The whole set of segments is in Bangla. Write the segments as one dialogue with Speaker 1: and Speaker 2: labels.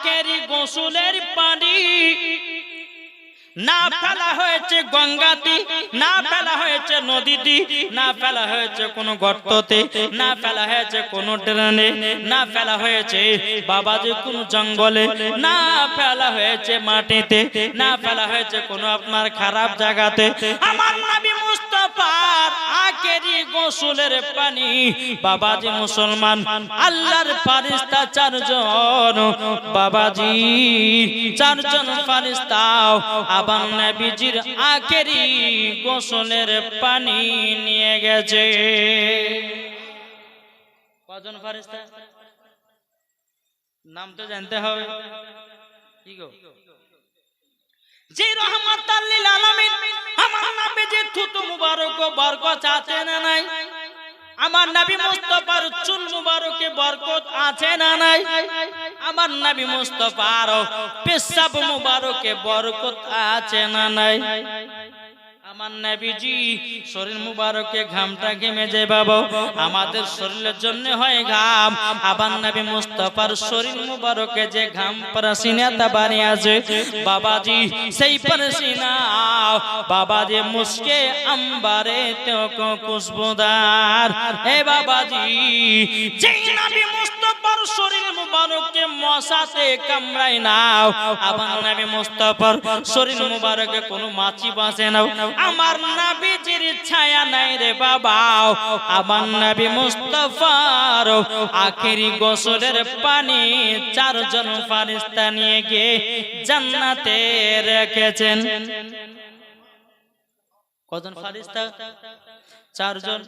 Speaker 1: আখেরি গোসলের পানি না ফেলা হয়েছে গঙ্গাতে, না ফেলা হয়েছে নদীতে, না ফেলা হয়েছে কোনো গর্ততে, না ফেলা হয়েছে কোনো ড্রেনে, না ফেলা হয়েছে বাবাজি কোন জঙ্গলে, না ফেলা হয়েছে মাটিতে, না ফেলা হয়েছে কোনো আপনার খারাপ জায়গাতে। আমার নবী মুস্তাফার আখেরি গোসলের পানি বাবাজি মুসলমান আল্লাহর ফেরেশতা চারজন, বাবাজি চারজন ফেরেশতা আবার নবীজির আখেরি গোসলের পানি নিয়ে গেছে। কজন ফেরেশতা নাম তো জানতে হবে কি গো? যে রহমাতাল লিল আলামিন আমার নবীজির থুতু মুবারক বরকত আছে না নাই? আমার নবী মুস্তাফার চুল মুবারকে বরকত আছে না নাই? আমার নবী মুস্তাফার পেশাব মুবারকে বরকত আছে না নাই? আমার নবীজি শরীর মুবারকে ঘামটা ঘেমে যায় বাবা, আমাদের শরীরের জন্য হয় ঘাম। আবার নবী মুস্তাফার শরীর মুবারকে যে ঘাম পরসিনাটা বানিয়ে আছে বাবাজি, সেই পরসিনা বাবাজি মুস্কে আম্বারে তো খুশবুদার। হে বাবাজি, যেই নবী মুস্তাফার শরীর মুবারকে মশাতে কামড়ায় নাও, আবার নবী মুস্তাফার শরীর মুবারকে কোনো মাছি বাসে না, আমার নবীজির ছায়া নাই রে বাবা। আমার নবী মুস্তাফার আখেরি গোসলের পানি চারজন ফেরেশতা নিয়ে গিয়ে জান্নাতে রেখেছেন। কজন ফেরেশতা? চারজন।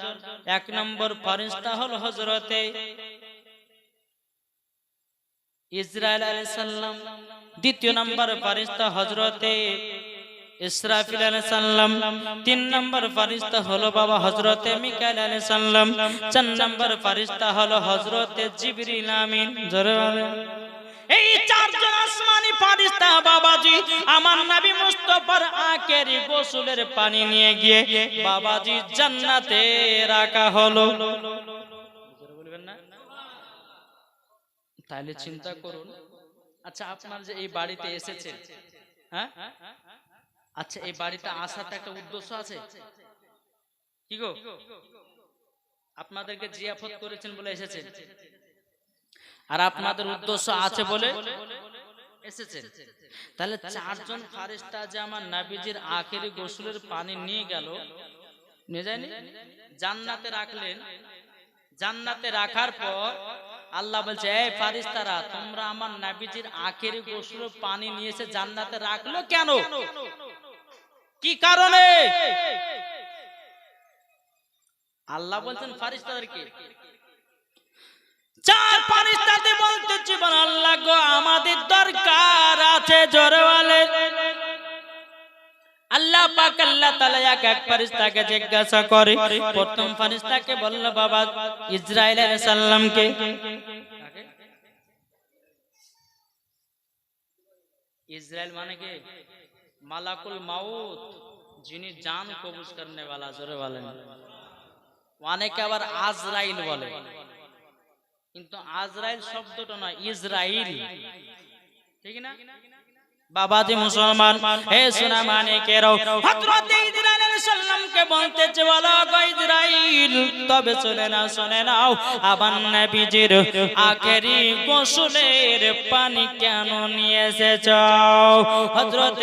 Speaker 1: এক নম্বর ফেরেশতা হলো হযরতে ইসরাইল আলাইহিস সালাম, দ্বিতীয় নম্বর ফেরেশতা হযরতে ইসরাফিল আলাইহিস সালাম, তিন নম্বর ফেরেশতা হলো বাবা হযরতে মিকাইল আলাইহিস সালাম, চার নম্বর ফেরেশতা হলো হযরতে জিবরিল আমিন। জোরে বলেন। এই চারজন আসমানি ফেরেশতা বাবাজি আমার নবী মুস্তাফার আখেরি গোসলের পানি নিয়ে গিয়ে বাবাজি জান্নাতে রাখা হলো। জোরে বলবেন না? তাহলে চিন্তা করুন, আচ্ছা আপনার যে এই বাড়িতে এসেছেন, হ্যাঁ আচ্ছা এই বাড়িতে আসার একটা উদ্দেশ্য আছে কি গো? আপনাদেরকে জিয়াফত করেছেন বলে এসেছেন, আর আপনাদের উদ্দেশ্য আছে বলে এসেছেন। তাহলে চারজন ফেরেশতা যে আমার নবীজির আখেরি গোসলের পানি নিয়ে গেল, নিয়ে যায়নি? জান্নাতে রাখলেন। জান্নাতে রাখার পর আল্লাহ বলছে, এই ফেরেশতারা তোমরা আমার নবীজির আখেরি গোসলের পানি নিয়ে এসে জান্নাতে রাখলো কেন? কি কারণে? আল্লাহ বলছেন ফেরেশতাদেরকে, চার ফেরেশতাতে বলতেছি আল্লাহ গো আমাদের দরকার আছে। জোরে বলে আল্লাহ পাক আল্লাহ তাআলা এক ফেরেশতাকে জিজ্ঞাসা করে। প্রথম ফেরেশতাকে বলল বাবা ইসরাইল আলাইহিস সালামকে। ইসরাইল মানে কি? মালাকুল মাউত, যিনি জান কবজ করনে वाला। জোরে বলেন। অনেকে আবার আজরাইল বলে, কিন্তু আজরাইল শব্দটা নয়, ইসরাইল, ঠিক না বাবাজি মুসলমান? হে সোনা মানিকেরাও, হযরত ইসরাইল আলাইহিস সালামকে বলতেছে বলো গো ইসরাইল, তবে শুনে নাও আবার নবীজির আখেরি গোসলের পানি কেন নিয়ে এসেছো? হযরত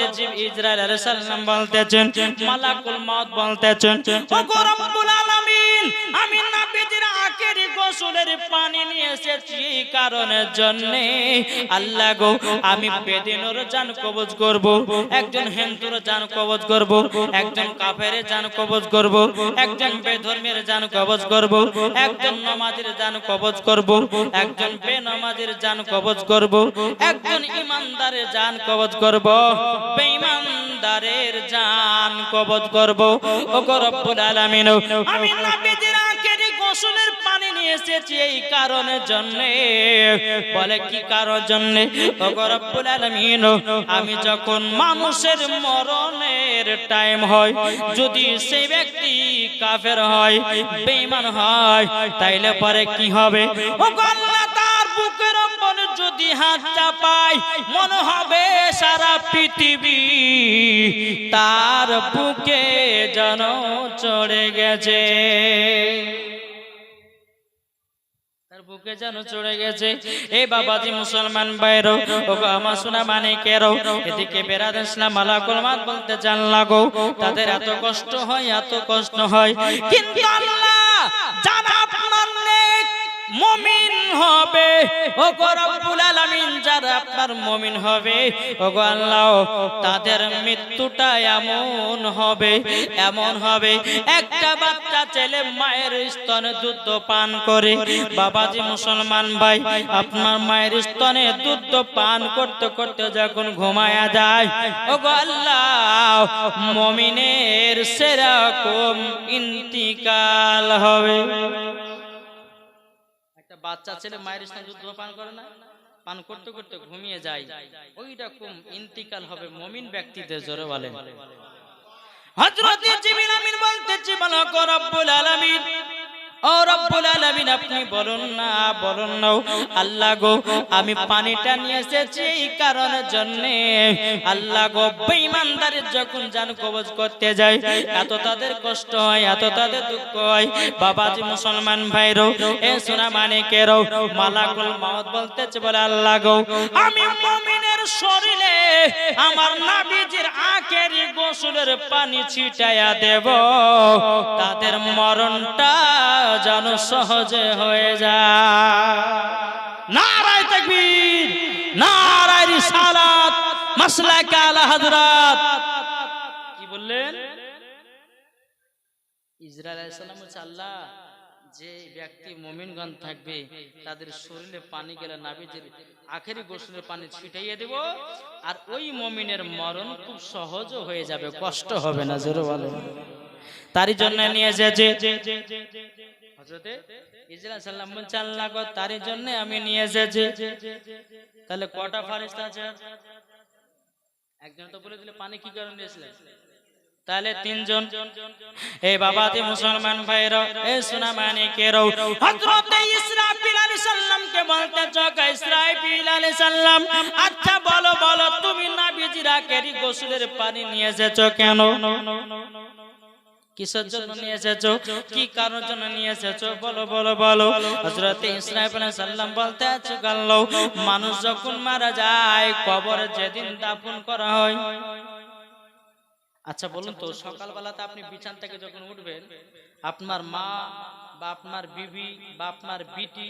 Speaker 1: ইসরাইল আলাইহিস সালাম বলতেছেন, মালাকুল মউত বলতেছেন, ও গো রব্বুল আলামিন, আমি নবীজির আখেরি গোসলের পানি নিয়ে এসেছি এই কারণের জন্য আল্লাহ গো, আমি বেদিনের জান কবজ করব, একজন হিন্দুর জান কবজ করব, একজন কাফের জান কবজ করব, একজন বেধর্মের জান কবজ করব, একজন নামাজের জান কবজ করব, একজন বেনামাজের জান কবজ করব, একজন ইমানদারের জান কবজ করব, বেঈমানদারের জান কবজ করব। ও গো রব্বুল আলামিন, আমি নবীজির আখেরি গোসলের পানি নিয়ে এসেছি এই কারণের জন্য। বলে কি কারণের জন্য? ও গো রব্বুল আলামিন, আমি যখন মানুষের মরণের টাইম হয়, যদি সেই ব্যক্তি কাফের হয়, বেঈমান হয়, তাইলে পরে কি হবে? ও গো আল্লাহ, তার বুকের উপর যদি হাত চাপাই মনে হবে সারা পৃথিবী তার বুকে যেন চড়ে গেছে, বুকে যেন চড়ে গেছে। এই বাবাজি মুসলমান ভাইরো, ওগো আমার সোনা মানিকেরো, এদিকে বেরাদার ইসলাম আলাকুল মাত বলতে চান লাগো, তাদের এত কষ্ট হয়, এত কষ্ট হয়, কিন্তু আল্লাহ যারা আপনার নেক মুমিন হবে, ওগো রব্বুল আলামিন যারা আপনার মুমিন হবে, ওগো আল্লাহ তাদের মৃত্যুটা এমন হবে, এমন হবে, একটা বাচ্চা ছেলে মায়ের স্তনে দুধ পান করে, বাবাজি মুসলমান ভাই আপনার মায়ের স্তনে দুধ পান করতে করতে যখন ঘুমায়া যায়, ওগো আল্লাহ মুমিনের সেরকম ইন্তিকাল হবে। বাচ্চা ছেলে মায়ের স্তনে দুধ পান করে না, পান করতে করতে ঘুমিয়ে যায়, ওইরকম ইন্তিকাল হবে মুমিন ব্যক্তিদের। জোরে বলেন। হযরত জিবরিল আমিন বলতেছি, বলো গো রব্বুল আলামিন, ও রব্বুল আলামিন আপনি বলুন না, বলুন না আল্লাহ গো, আমি পানিটা নিয়ে এসেছি এই কারণের জন্য, আল্লাহ গো বেঈমানদের যখন জান কবজ করতে যায় এত তাদের কষ্ট হয়, এত তাদের দুঃখ হয়। বাবাজি মুসলমান ভাইরো, এ সোনা মানিকেরো, মালাকুল মউত বলতেছে, বলে আল্লাহ গো আমি মুমিনের শরীরে আমার নবীজির আখেরি গোসলের পানি ছিটায়া দেব, তাদের মরণটা যেন সহজে হয়ে যায়। নারায়ে তাকবীর, নারায়ে রিসালাত, মাসলাক আলা হযরত। কি বললেন? ইসরাঈল আলাইহিস সালাম বলছে, আল্লাহ যে ব্যক্তি মুমিনগণ থাকবে তাদের শরীরে পানি গেলে নবীজির আখেরি গোসলের পানি ছিটাইয়ে দেব, আর ওই মুমিনের মরণ খুব সহজ হয়ে যাবে, কষ্ট হবে না। জোরে বলেন। তারই জন্য নিয়ে এসেছে হযরতে ইসরাঈল আলাইহিস সালাম বলছে, আল্লাহ গো তারই জন্য আমি নিয়ে এসেছি। তাহলে কটা ফেরেশতা আছে? একজন তো বলে দিলে পানি কি কারণে নিয়েছিলেন, তাহলে তিনজন। এই বাবাজি মুসলমান ভাইরা, এ সোনা মানিকেরো, হযরত ইসরাফিল আলাইহিস সালামকে বলতে চাকা, ইসরাফিল আলাইহিস সালাম আচ্ছা বলো বলো তুমি নবীজির আখেরি গোসলের পানি নিয়ে এসেছো কেন? কিসের জন্য নিয়ে এসেছো, কি কারণের জন্য নিয়ে এসেছো, বলো বলো বলো। হযরত ইসরাফিল আলাইহিস সালাম বলতে আছে, গাল্লো মানুষ যখন মারা যায় কবরে যেদিন দাফন করা হয়, আচ্ছা বলুন তো সকালবেলাতে আপনি বিছানা থেকে যখন উঠবেন, আপনার মা বা আপনার বিবি বা আপনার বিটি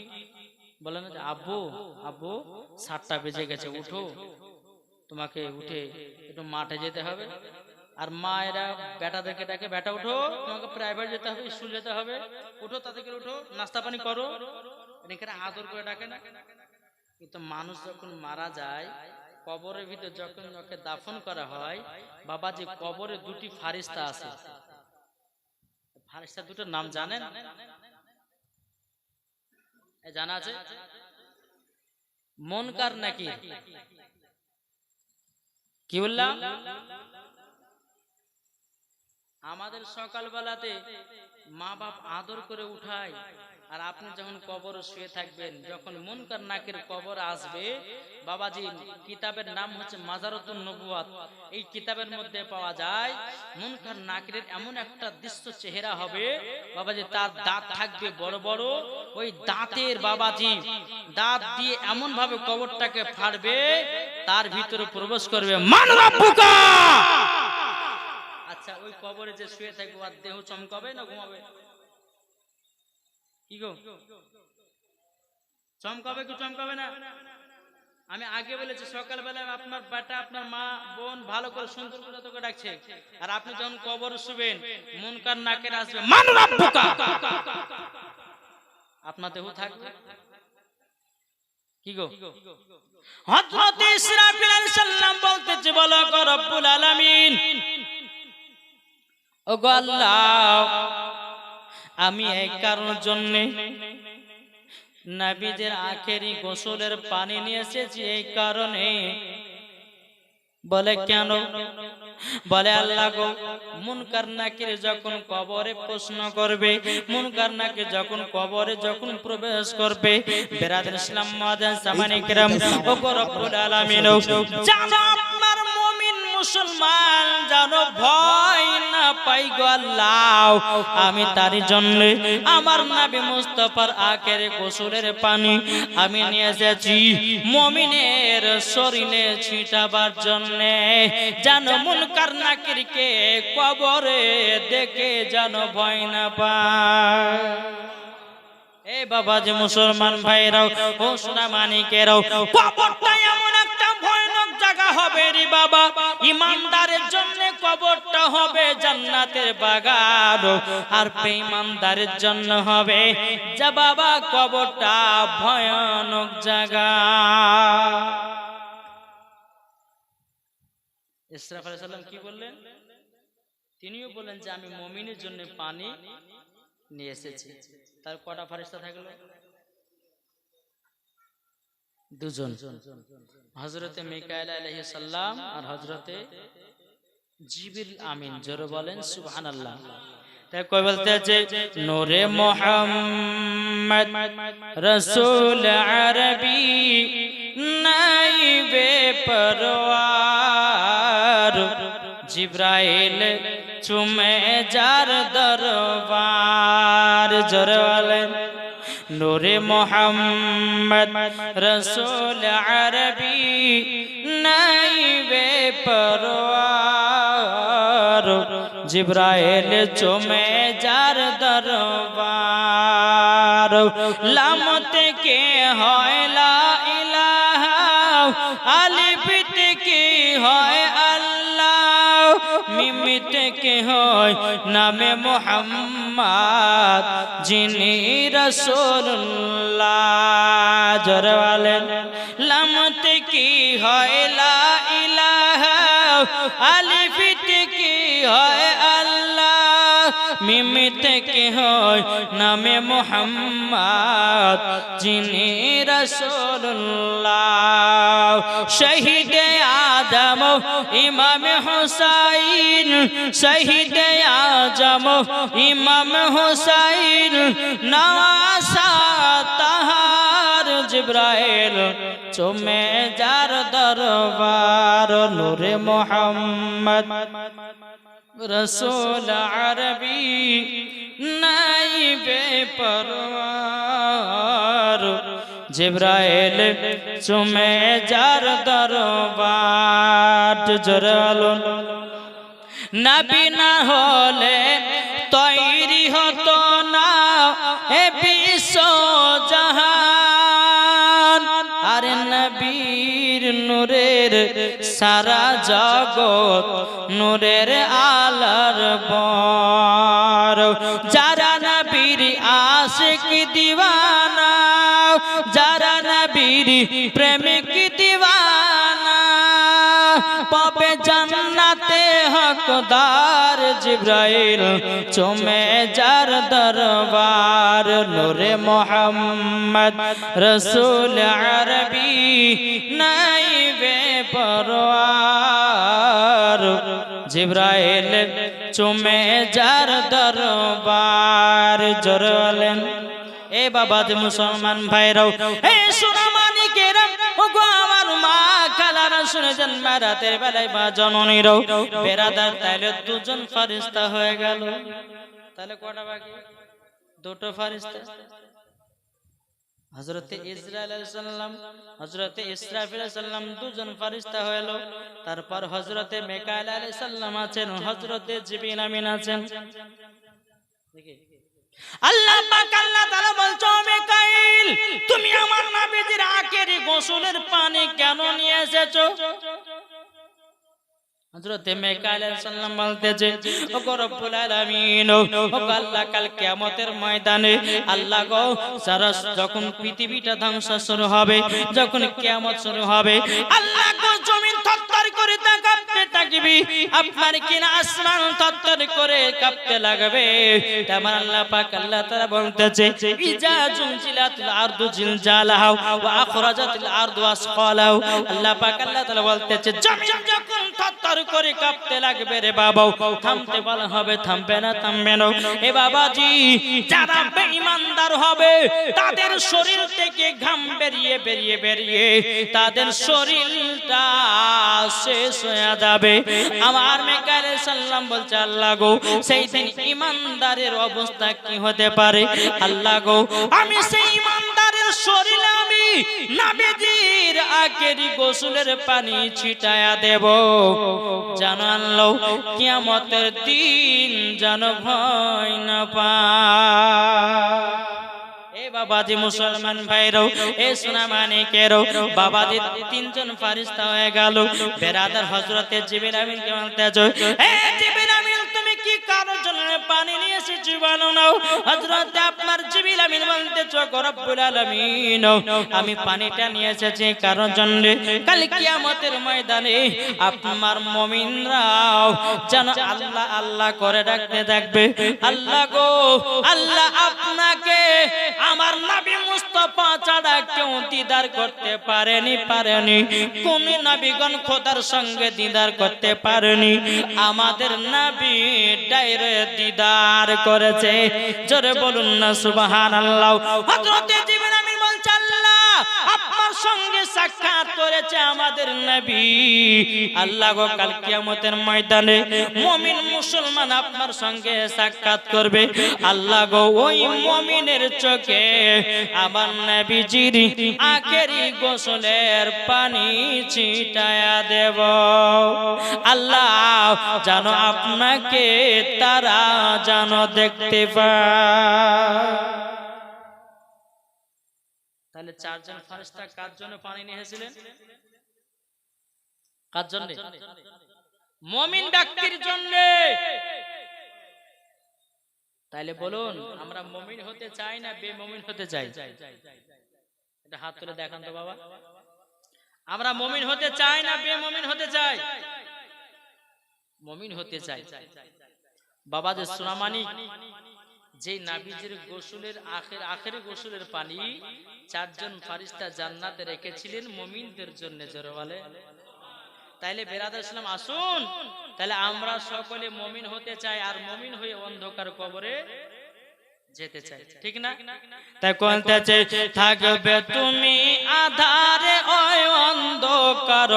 Speaker 1: বলেন যে আব্বু আব্বু 7টা বেজে গেছে, উঠো, তোমাকে উঠে একটু মাঠে যেতে হবে। আর মায়েরা বেটাদেরকে ডাকে, বেটা উঠো, তোমাকে প্রাইভেট যেতে হবে, স্কুল যেতে হবে, উঠো, তাদেরকে উঠো, নাস্তা পানি করো, এখানে আদর করে ডাকে না। কিন্তু মানুষ যখন মারা যায় কবরের ভিতরে যখন ওকে দাফন করা হয়, বাবাজি কবরে দুটি ফারিস্তা আছে। ফারিস্তা দুটোর নাম জানেন? জানা আছে? মুনকার নাকি? কি বললাম? আমাদের সকালবেলাতে মা বাপ আদর করে উঠায়, আর আপনি যখন কবরে শুয়ে থাকবেন, যখন মুনকার নাকির কবর আসবে, বাবাজি কিতাবের নাম হচ্ছে মাজারাতুন নবুয়াত, এই কিতাবের মধ্যে পাওয়া যায় মুনকার নাকির এমন একটা দৃশ্য চেহারা হবে, বাবাজি তার দাঁত থাকবে বড় বড়, ওই দাঁতের বাবাজি দাঁত দিয়ে এমন ভাবে কবরটাকে ফাড়বে, তার ভিতরে প্রবেশ করবে মান রাব্বুকা। আচ্ছা ওই কবরে যে শুয়ে থাকবে আর দেহ চমকাবে না ঘুমাবে? কি গো, চমকাবে কি চমকাবে না? আমি আগে বলেছি সকালবেলায় আপনার বেটা আপনার মা বোন ভালো করে সুন্দর করে তোকে ডাকছে, আর আপনি যখন কবরে শুবেন মুনকার নাকির আসবে মান রাব্বুকা, আপনার দেহ থাকবে। কি গো, হযরত ইসরাফিল আলাইহিস সালাম বলতেছে, বলো গো রব্বুল আলামিন, ও গো আল্লাহ আমি এই কারণের জন্য নবীদের আখেরি গোসলের পানি নিয়ে এসেছি, এই কারণে বলে কেন? বলে আল্লাহ গো, মুনকার নাকির যখন কবরে প্রশ্ন করবে, মুনকার নাকির যখন কবরে যখন প্রবেশ করবে, বেরাদার ইসলাম মুআজ্জাজ সামানে কিরাম, ও গো রব্বুল আলামিন, জানো আপনার মুমিন মুসলমান জানো ভয় না পাই গো আল্লাহ, আমি তার জন্য আমার নবী মুস্তাফার আখের গোসলের পানি আমি নিয়ে এসেছি মুমিনের শরীরে ছিটাবার জন্য, জানো মুনকার নাকিরকে কবরে দেখে জানো ভয় না পায়। এ বাবা যে মুসলমান ভাইরাও, ও সোনা মানিকেরাও, কবরটা এমন একটা ভয়ানক জায়গা হবে রে বাবা, ইমানদারের জন্য কবরটা হবে জান্নাতের বাগান, আর বেঈমানদারের জন্য হবে যা বাবা কবরটা ভয়ানক জায়গা। ইসরাফিল আলাইহিস সালাম কি বললেন? তিনিও বলেন যে আমি মুমিনের জন্য পানি নিয়ে এসেছি। তার কটা ফেরেশতা থাকলো? দুজন, হযরতে মিকাইল আলাইহিস সালাম আর হযরতে জিবরিল আমিন। জোরে বলেন সুবহানাল্লাহ। তাই কই বলতেছে নূরে মুহাম্মদ রাসূল আরবি নাইবে পরওয়ার, জিব্রাইল চুমে যার দরবার। জোরে বলেন নূরে মুহাম্মদ রাসূল আরবি নাইবে পরওয়ার, জিব্রাইল চুমে যার দরবার। লাম থেকে হয় লা ইলাহা, আলিফ থেকে হয় আল্লাহ, মিম থেকে হয় নামে মুহাম্মদ যিনি রাসূলুল্লাহ। জোরে বলেন লাম থেকে হয় লা ইলাহা, আলিফ থেকে হয় আল্লাহ, মিম থেকে হয় নামে মুহাম্মদ যিনি রাসূলুল্লাহ। শহীদে আদম ইমাম হুসাইন, শহীদে আজম ইমাম হুসাইন, নওয়াসা তাহার জিব্রাইল চুমে যার দরবার। নূরে মুহাম্মদ রাসূল আরবি নাইবে পরওয়ার, জিব্রাইল চুমে যার দরবার। জোরে বলুন নবী না হলে তৈরি হতো না এ বিশ্ব জাহান, আরে নবীর নূরের সারা জগৎ নূরের আলোর বর। যারা নবীর আশিক দিওয়ানা, যারা নবীর প্রেমিক দিওয়ানা, পাবে জান্নাতে হকদার। জিব্রাইল চুমে যার দরবার। নূরে মুহাম্মদ রাসূল আরবি নাইবে পরওয়ার, জিব্রাইল চুমে যার দরবার। জোরে বলেন এ বাবা যে মুসলমান ভাইরাও, এ সোনা মানিকেরা, ও গো আমার মা খালারা শুনেছেন, রাতের বেলায় মা জননীরাও বেরাদার, তাইলে দুজন ফেরেশতা হয়ে গেল। তাহলে কটা বাকি? দুটো ফেরেশতা। হযরতে ইসরাইল আলাইহিস সালাম, হযরতে ইসরাফিল আলাইহিস সালাম দুজন ফেরেশতা হইল। তারপর হযরতে মিকাইল আলাইহিস সালাম আছেন, হযরতে জিবরিল আমিন আছেন। দেখি আল্লাহ পাক আল্লাহ তাআলা বলছো মিকাইল তুমি আমার নবীজির আখের গোসলের পানি কেন নিয়ে এসেছো? হযরতে মিকাইল আলাইহিস সালাম বলতেছে ও গো রব্বুল আলামিন, ও আল্লাহ কাল কিয়ামতের ময়দানে আল্লাহ গো সারা যখন পৃথিবীটা ধ্বংস শুরু হবে, যখন কিয়ামত শুরু হবে, আল্লাহ গো জমিন থরথর করে কাঁপতে থাকবে, আপনার কিনা আসমান থরথর করে কাঁপতে লাগবে। তারপর আল্লাহ পাক আল্লাহ তাআলা বলতেছে ইজা জুলজিলাতিল আরদু জিলজালাহা ওয়া আখরাজাতিল আরদু আসকালাহা। আল্লাহ পাক আল্লাহ তাআলা বলতেছে জমিন যখন থরথর করে কাঁপতে লাগবে রে বাবা, থামতে বলা হবে থামবে না, থামবে না। এ বাবাজি, যারা বেঈমানদার হবে তাদের শরীর থেকে ঘাম বেরিয়ে বেরিয়ে বেরিয়ে তাদের শরীরটা শেষ হয়ে যাবে। আমার মিকাইল সাল্লাম বলছে আল্লাহ গো, সেই দিন ইমানদারের অবস্থা কি হতে পারে? আল্লাহ গো, আমি সেই ইমানদারের শরীরে আমি নবীজির আখেরি গোসলের পানি ছিটায়া দেব, জানো আল্লাহ কিয়ামতের দিন যেন ভয় না পায়। বাবাজি মুসলমান ভাইরাও, এ সোনা মানিকেরও, বাবাজি তিনজন ফারিস্তা হয়ে গেল। বেরাদার হযরতে জিবরিল আমিনকে বলতেছে, এ জিবরিল আমিন, তুমি কি কারোর জন্য পানি নিয়ে এসেছো বলো না? হযরতে আপনার জিবরিল আমিন বলতেছে, রব্বুল আলামিন, আমি পানিটা নিয়ে এসেছি কারোর জন্য কাল কিয়ামতের ময়দানে আপনার মুমিনরাও যেন আল্লাহ আল্লাহ করে ডাকতে থাকবে। আল্লাহ গো, আল্লাহ আপনাকে আমার নবী মুস্তাফা ছাড়া কেউ দিদার করতে পারেনি। কোন নবীগণ খোদার সঙ্গে দিদার করতে পারেনি, আমাদের নবী ডাইরেক্ট দিদার করেছে। জোরে বলুন না সুবহানাল্লাহ। হযরতে জিবরিল আমিন বলছে, আল্লাহ আপনার সঙ্গে সাক্ষাৎ করেছে আমাদের নবী। আল্লাহ গো, কাল কিয়ামতের ময়দানে মুমিন মুসলমান আপনার সঙ্গে সাক্ষাৎ করবে। আল্লাহ গো, ওই মুমিনের চোখে আমার নবীজির আখেরি গোসলের পানি ছিটায়া দেব। আল্লাহ জানো আপনাকে তারা জানো দেখতে পায়। তাহলে চারজন ফারিস্তা কার জন্য পানি নিয়ে এসেছিলেন? কার জন্য? মুমিন ব্যক্তির জন্য। তাইলে বলুন, আমরা মুমিন হতে চাই না বেমুমিন হতে চাই? এটা হাত তুলে দেখান তো বাবা। আমরা মুমিন হতে চাই না বেমুমিন হতে চাই? মুমিন হতে চাই। বাবা যে সুনামানি, যে নবীজির গোসলের আখেরি গোসলের পানি চারজন ফারিস্তা জান্নাতে রেখেছিলেন মুমিনদের জন্য। জোরে বলে। তাইলে বেরাদার ইসলাম আসুন, তাহলে আমরা সকলে মুমিন হতে চাই আর মুমিন হয়ে অন্ধকার কবরে যেতে চাই, ঠিক না? তাই কোনটাতে থাকবে তুমি আধারে ওই অন্ধকার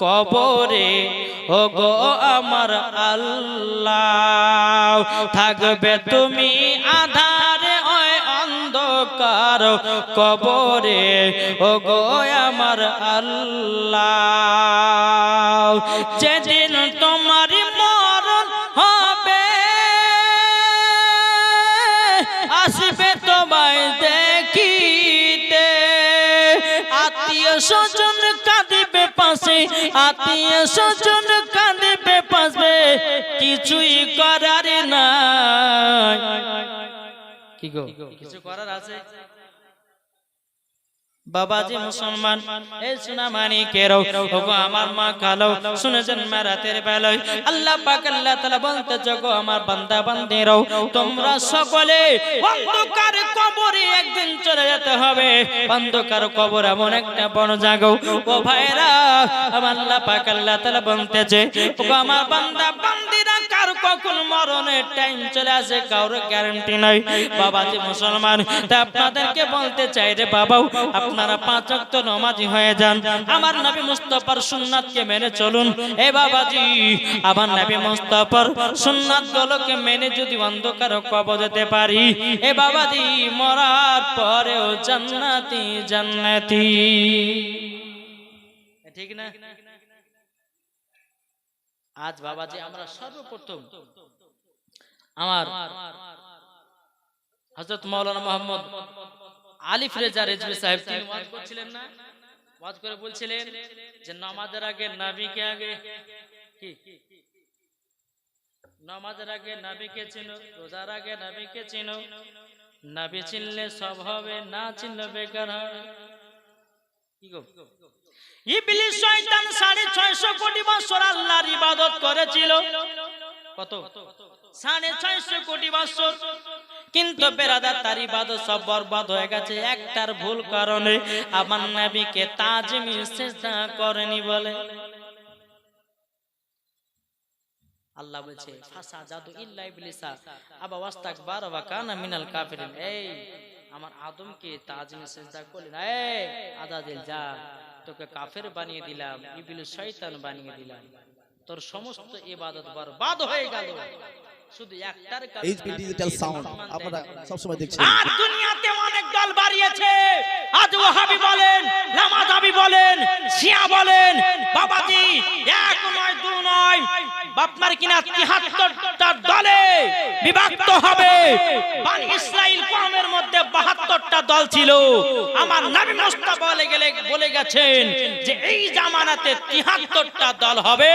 Speaker 1: কবরে, ও গো আমার আল্লাহ, থাকবে তুমি আধারে ওই অন্ধকার কবরে, ও গো আমার আল্লাহ, যেদিন তোমার মরণ হবে আসবে তোমায় দেখিতে, আত্মীয় স্বজন কাঁদিবে পাশে, আত্মীয় স্বজন কাঁদিবে পাশে, কিছুই করার নাই। কি গো, কিছু করার আছে? বাবাজি মুসলমান, এই সোনা মানিকেরও, ওগো আমার মা কালো, শুনেছেন রাতের বেলায় আল্লাহ পাক আল্লাহ তাআলা বলতে, জগো আমার বান্দা বান্দিরাও, তোমরা সকলে অন্ধকার কবরে একদিন চলে যেতে হবে। অন্ধকার কবর এমন একটা বড় জায়গা ও ভাইরা, আমার আল্লাহ পাক আল্লাহ তাআলা বলতেছে, ওগো আমার বান্দা বান্দিরা, কার কখন মরণের টাইম চলে আসে কারোর গ্যারান্টি নাই। বাবাজি মুসলমান, তা আপনাদেরকে বলতে চাই রে বাবাও, আপনারা 5 ওয়াক্ত নামাজি হয়ে যান, আমার নবী মুস্তাফার সুন্নাতকে মেনে চলুন। এ বাবাজি, আমার নবী মুস্তাফার সুন্নাতগুলোকে মেনে যদি অন্ধকার কবর যেতে পারি, এ বাবাজি মরার পরেও জান্নাতি জান্নাতি, ঠিক না? আজ বাবাজি আমরা সর্বপ্রথম আমার হযরত মাওলানা মোহাম্মদ আলিফ রেজা রেজভী সাহেব তিনি ওয়াজ করছিলেন না, ওয়াজ করে বলছিলেন যে নামাজের আগে নবীকে আগে কি, নামাজের আগে নবীকে চিনো, রোজার আগে নবীকে চিনো, নবী চিনলে সব হবে, না চিনলে বেকার হবে। কি গো, ইবলিস শয়তান 650 কোটি বছর আল্লাহর ইবাদত করেছিল। কত? 650 কোটি বছর। কিন্তু বেরাদার তার ইবাদত সব বরবাদ হয়ে গেছে একটার ভুল কারণে, আমার নবীকে তাজমিল সিজদা করেনি বলে। আল্লাহ বলছে ফাসাজাদু ইল্লা ইবলিসা আবা ওয়াস্তাকবারা ওয়া কানা মিনাল কাফিরিন। এই আমার আদমকে তাজিমে সিজদা করলেন, এই আজাদিল যা, তোকে কাফের বানিয়ে দিলাম, ইবলিস শয়তান বানিয়ে দিলাম, তোর সমস্ত ইবাদত বরবাদ হয়ে গেল শুধু একটার কারণে।
Speaker 2: এইচপি ডিজিটাল সাউন্ড আপনারা সব সময় দেখছেন।
Speaker 1: আর দুনিয়াতে অনেক দল বাড়িয়েছে, আজ ওয়াহাবি বলেন, নামাজাবি বলেন, শিয়া বলেন, বাবাজি এক নয় দু নয় আপনার কিনা ৭৩টা দলে বিভক্ত হবে। বনি ইসরাইল কওমের মধ্যে ৭২টা দল ছিল। আমার নবী মুস্তাফা বলে গেছেন যে এই জামানাতে ৭৩টা দল হবে,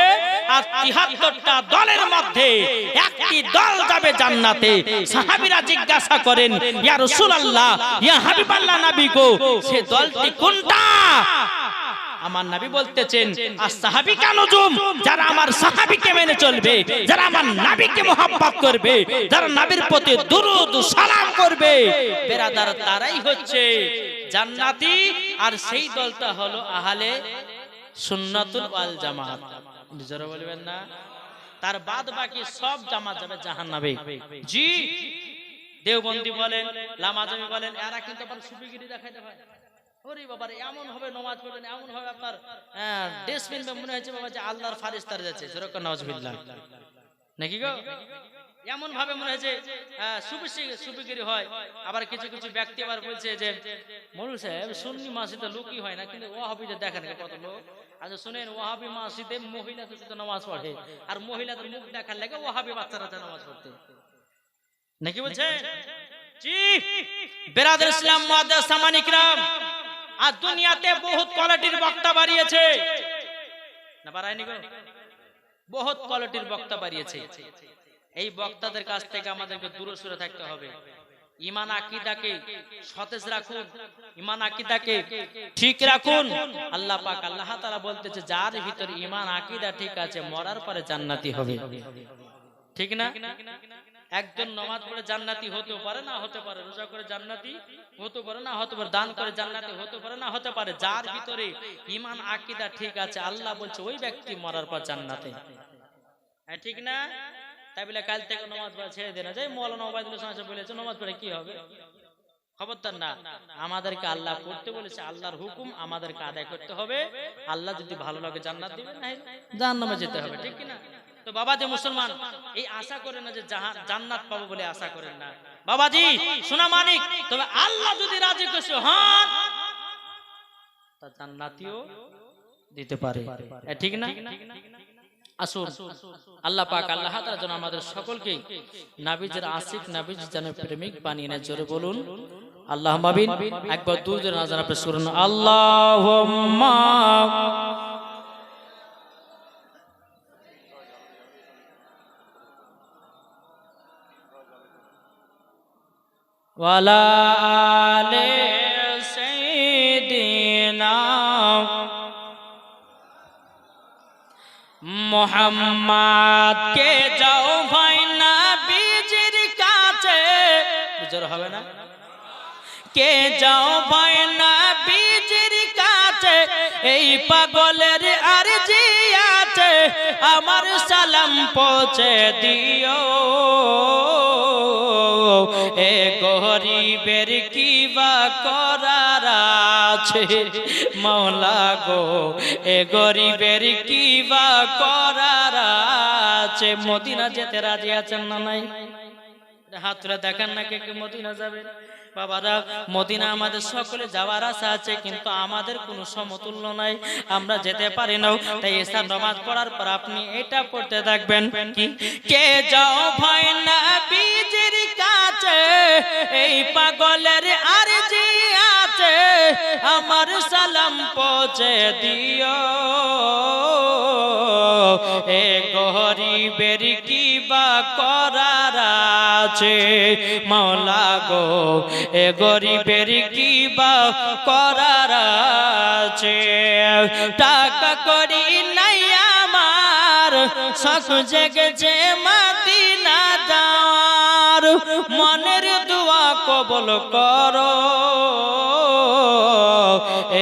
Speaker 1: আর ৭৩টা দলের মধ্যে একটি দল যাবে জান্নাতে। সাহাবীরা জিজ্ঞাসা করেন, ইয়া রাসূলুল্লাহ, ইয়া হাবিবাল্লাহ নবী গো, সে দলটি কোনটা? আমার নবী বলতেছেন, আসহাবিকা নুজুম, যারা আমার সাহাবীকে মেনে চলবে, যারা আমার নবীকে মুহাব্বত করবে, যারা নবীর প্রতি দুরূদ ও সালাম করবে, বেরাদার তারাই হচ্ছে জান্নাতি। আর সেই দলটা হলো আহলে সুন্নাতুল ওয়াল জামাত। জোরে বলবেন না? তার বাদ বাকি সব জামাত যাবে জাহান্নামে। জি, দেওবন্দি বলেন, লামাজামি বলেন, এরা কিন্তু আবার সুফিগিরি দেখাইতে হয়। ওরে বাবারে, এমন ভাবে নামাজ পড়বেন, এমন ভাবে আপনার ডেসবিন মনে হচ্ছে বাবা যে আল্লাহর ফারিস্তার যাচ্ছে, যেরকম নাউজুবিল্লাহ নাকি গো, এমন ভাবে মনে হচ্ছে সুফিগিরি হয়। আবার কিছু কিছু ব্যক্তি আবার বলছে যে মৌলভী সাহেব সুন্নি মসজিদে লোকই হয় না, কিন্তু ওয়াহাবিতে দেখেন কত লোক। আচ্ছা শুনেন, ওয়াহাবি মসজিদে মহিলাদের সাথে নামাজ পড়ে, আর মহিলাদের মুখ দেখার লাগে ওয়াহাবি বাচ্চারা নামাজ পড়তে, নাকি বলছে? জি বেরাদার ইসলাম মুআদ্দাস সামান ইকরাম, আর দুনিয়াতে বহুত কোয়ালিটির বক্তা বাড়িয়েছে না, বাড়ায়নি গো? বহুত কোয়ালিটির বক্তা বাড়িয়েছে। এই বক্তাদের কাছ থেকে আমাদেরকে দূরে সরে থাকতে হবে। ঈমান আকীদাকে সতেজ রাখুন, ঈমান আকীদাকে ঠিক রাখুন। আল্লাহ পাক আল্লাহ তাআলা বলতেছে, যার ভিতর ঈমান আকীদা ঠিক আছে মরার পরে জান্নাতি হবে। ঠিক না? একজন নামাজ পড়ে জান্নাতি হতে পারে, না হতে পারে, রোজা করে জান্নাতি হতে পারে, না হতে পারে, দান করে জান্নাতি হতে পারে, না হতে পারে। যার ভিতরে ঈমান আকীদা ঠিক আছে আল্লাহ বলছে ওই ব্যক্তি মরার পর জান্নাতে। ঠিক না? তাই বলে কাল থেকে নামাজ পড়া ছেড়ে দেনা যায়। মাওলানা ওবায়দুল্লাহ সাহেব বলেছে নামাজ পড়ে কি হবে, খবরদার না। আমাদেরকে আল্লাহ পড়তে বলেছে, আল্লাহর হুকুম আমাদেরকে আদায় করতে হবে। আল্লাহ যদি ভালো লাগে জান্নাত দিবেন, না জাহান্নামে যেতে হবে। ঠিক কি না? তো বাবাজি মুসলমান, এই আশা করেন না যে জান্নাত পাবো বলে আশা করেন না বাবাজি, সোনা মানিক। তবে আল্লাহ যদি রাজি খুশি হন তা জান্নাতিও দিতে পারে। ঠিক না? আসুন আল্লাহ পাক আল্লাহ তাআলা যেন আমাদের সকলকে নবীজির আশিক, নবীজি যেন প্রেমিক বানিয়ে নেয়। জোরে বলুন আল্লাহুম্মা আমিন। একবার দুরূদ নাযিল পেশ করুন, আল্লাহুম্মা ওয়ালা আলে সাইয়্যিদিনা মুহাম্মদ কে যাও ভাই নবীজির কাছে। বুঝর হবে না? কে যাও ভাই নবীজির কাছে, এই পাগলের আরজি আছে, আমার সালাম পৌঁছে দিও। এ গরিবের কি বা করার আছে মাওলা গো, এ গরিবের কি বা করার আছে। মদিনা যেতে রাজি আছেন না নাই? হাত তুলে দেখেন না কে কে মদিনা যাবে। বাবারা, মদিনা আমাদের সকলে যাওয়ার আশা আছে, কিন্তু আমাদের কোনো সমতুল্য নাই, আমরা যেতে পারি না। তাই এসা নামাজ পড়ার পর আপনি এটা পড়তে থাকবেন, কি কে যাও ভাই নবীজির কাছে, এই পাগলের আরজি আছে, আমার সালাম পৌঁছে দিও। এ গরিবের কি বা করার আছে মাওলা গো, এ গরিবের কি বা করার আছে। টাকা করি নাই আমার, শখ জেগেছে মদিনা যাওয়ার, মনের দোয়া কবুল করো।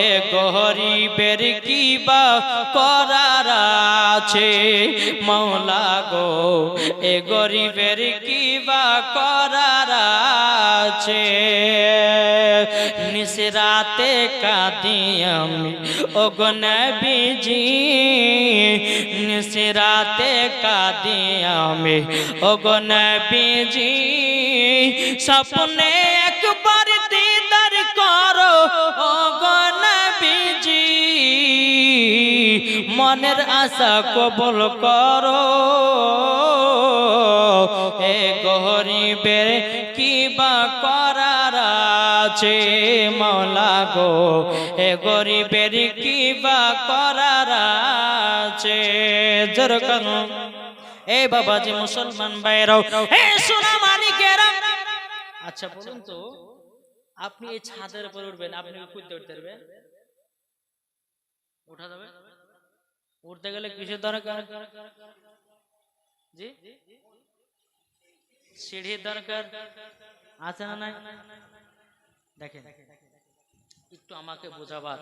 Speaker 1: এ গরিবের কি বা করার আছে মওলা গো এ গরিবের কি বা করার আছে নিসরাতে কাঁদি আমি ওগো নবীজি নিসরাতে কাঁদি আমি ওগো নবীজি স্বপ্নে একবার দিদার করো ওগো নবীজি মনের আশা কবুল করো এ গরিবের কি বা করার আছে মওলা গো এ গরিবের কি বা করার আছে জোর করো এ বাবাজি মুসলমান ভাইরাও এ সোনা মানিকেরা আচ্ছা বলুন তো আপনি এই ছাদের উপর উঠবেন আপনি উঠতে পারবেন উঠা যাবে উঠতে গেলে কিসের দরকার জি সিঁড়ির দরকার আছে না নাই দেখেন একটু আমাকে বোঝাবার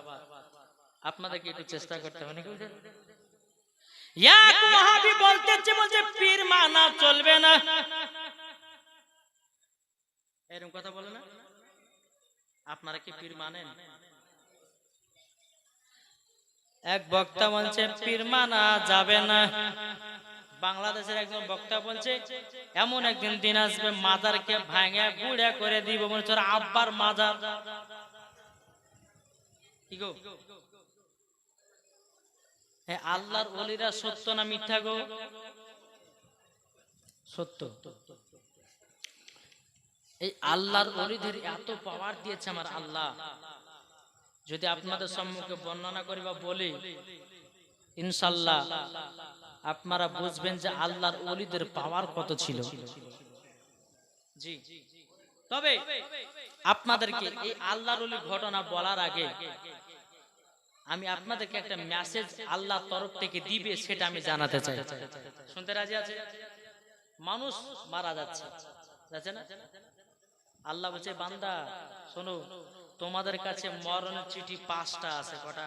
Speaker 1: আপনাদেরকে একটু চেষ্টা করতে হবে নাকি এক ওয়াহাবি বলতেছে বলছে পীর মানা চলবে না এরকম কথা বলে না আপনারা কি পীর মানেন এক বক্তা বলছে পীর মানা যাবে না বাংলাদেশের একজন বক্তা বলছে এমন একদিন দিন আসবে মাজারকে ভাঙে গুড়া করে দিব মনে হচ্ছে আব্বার মাজার কি গো হ্যাঁ আল্লাহর ওলিরা সত্য না মিথ্যা গো সত্য এই আল্লাহর ওলিদের এত পাওয়ার দিয়েছে আমার আল্লাহ যদি আপনাদের সম্মুখে বর্ণনা করি বা বলি ইনশাআল্লাহ আপনারা বুঝবেন যে আল্লাহর ওলিদের পাওয়ার কত ছিল জি তবে আপনাদেরকে এই আল্লাহর ওলির ঘটনা বলার আগে আমি আপনাদেরকে একটা মেসেজ আল্লাহর তরফ থেকে দিবে সেটা আমি জানাতে চাই শুনতে রাজি আছে মানুষ মারা যাচ্ছে যাচ্ছে না আল্লাহ বলছে বান্দা শোনো তোমাদের কাছে মরণের চিঠি 5টা আছে কটা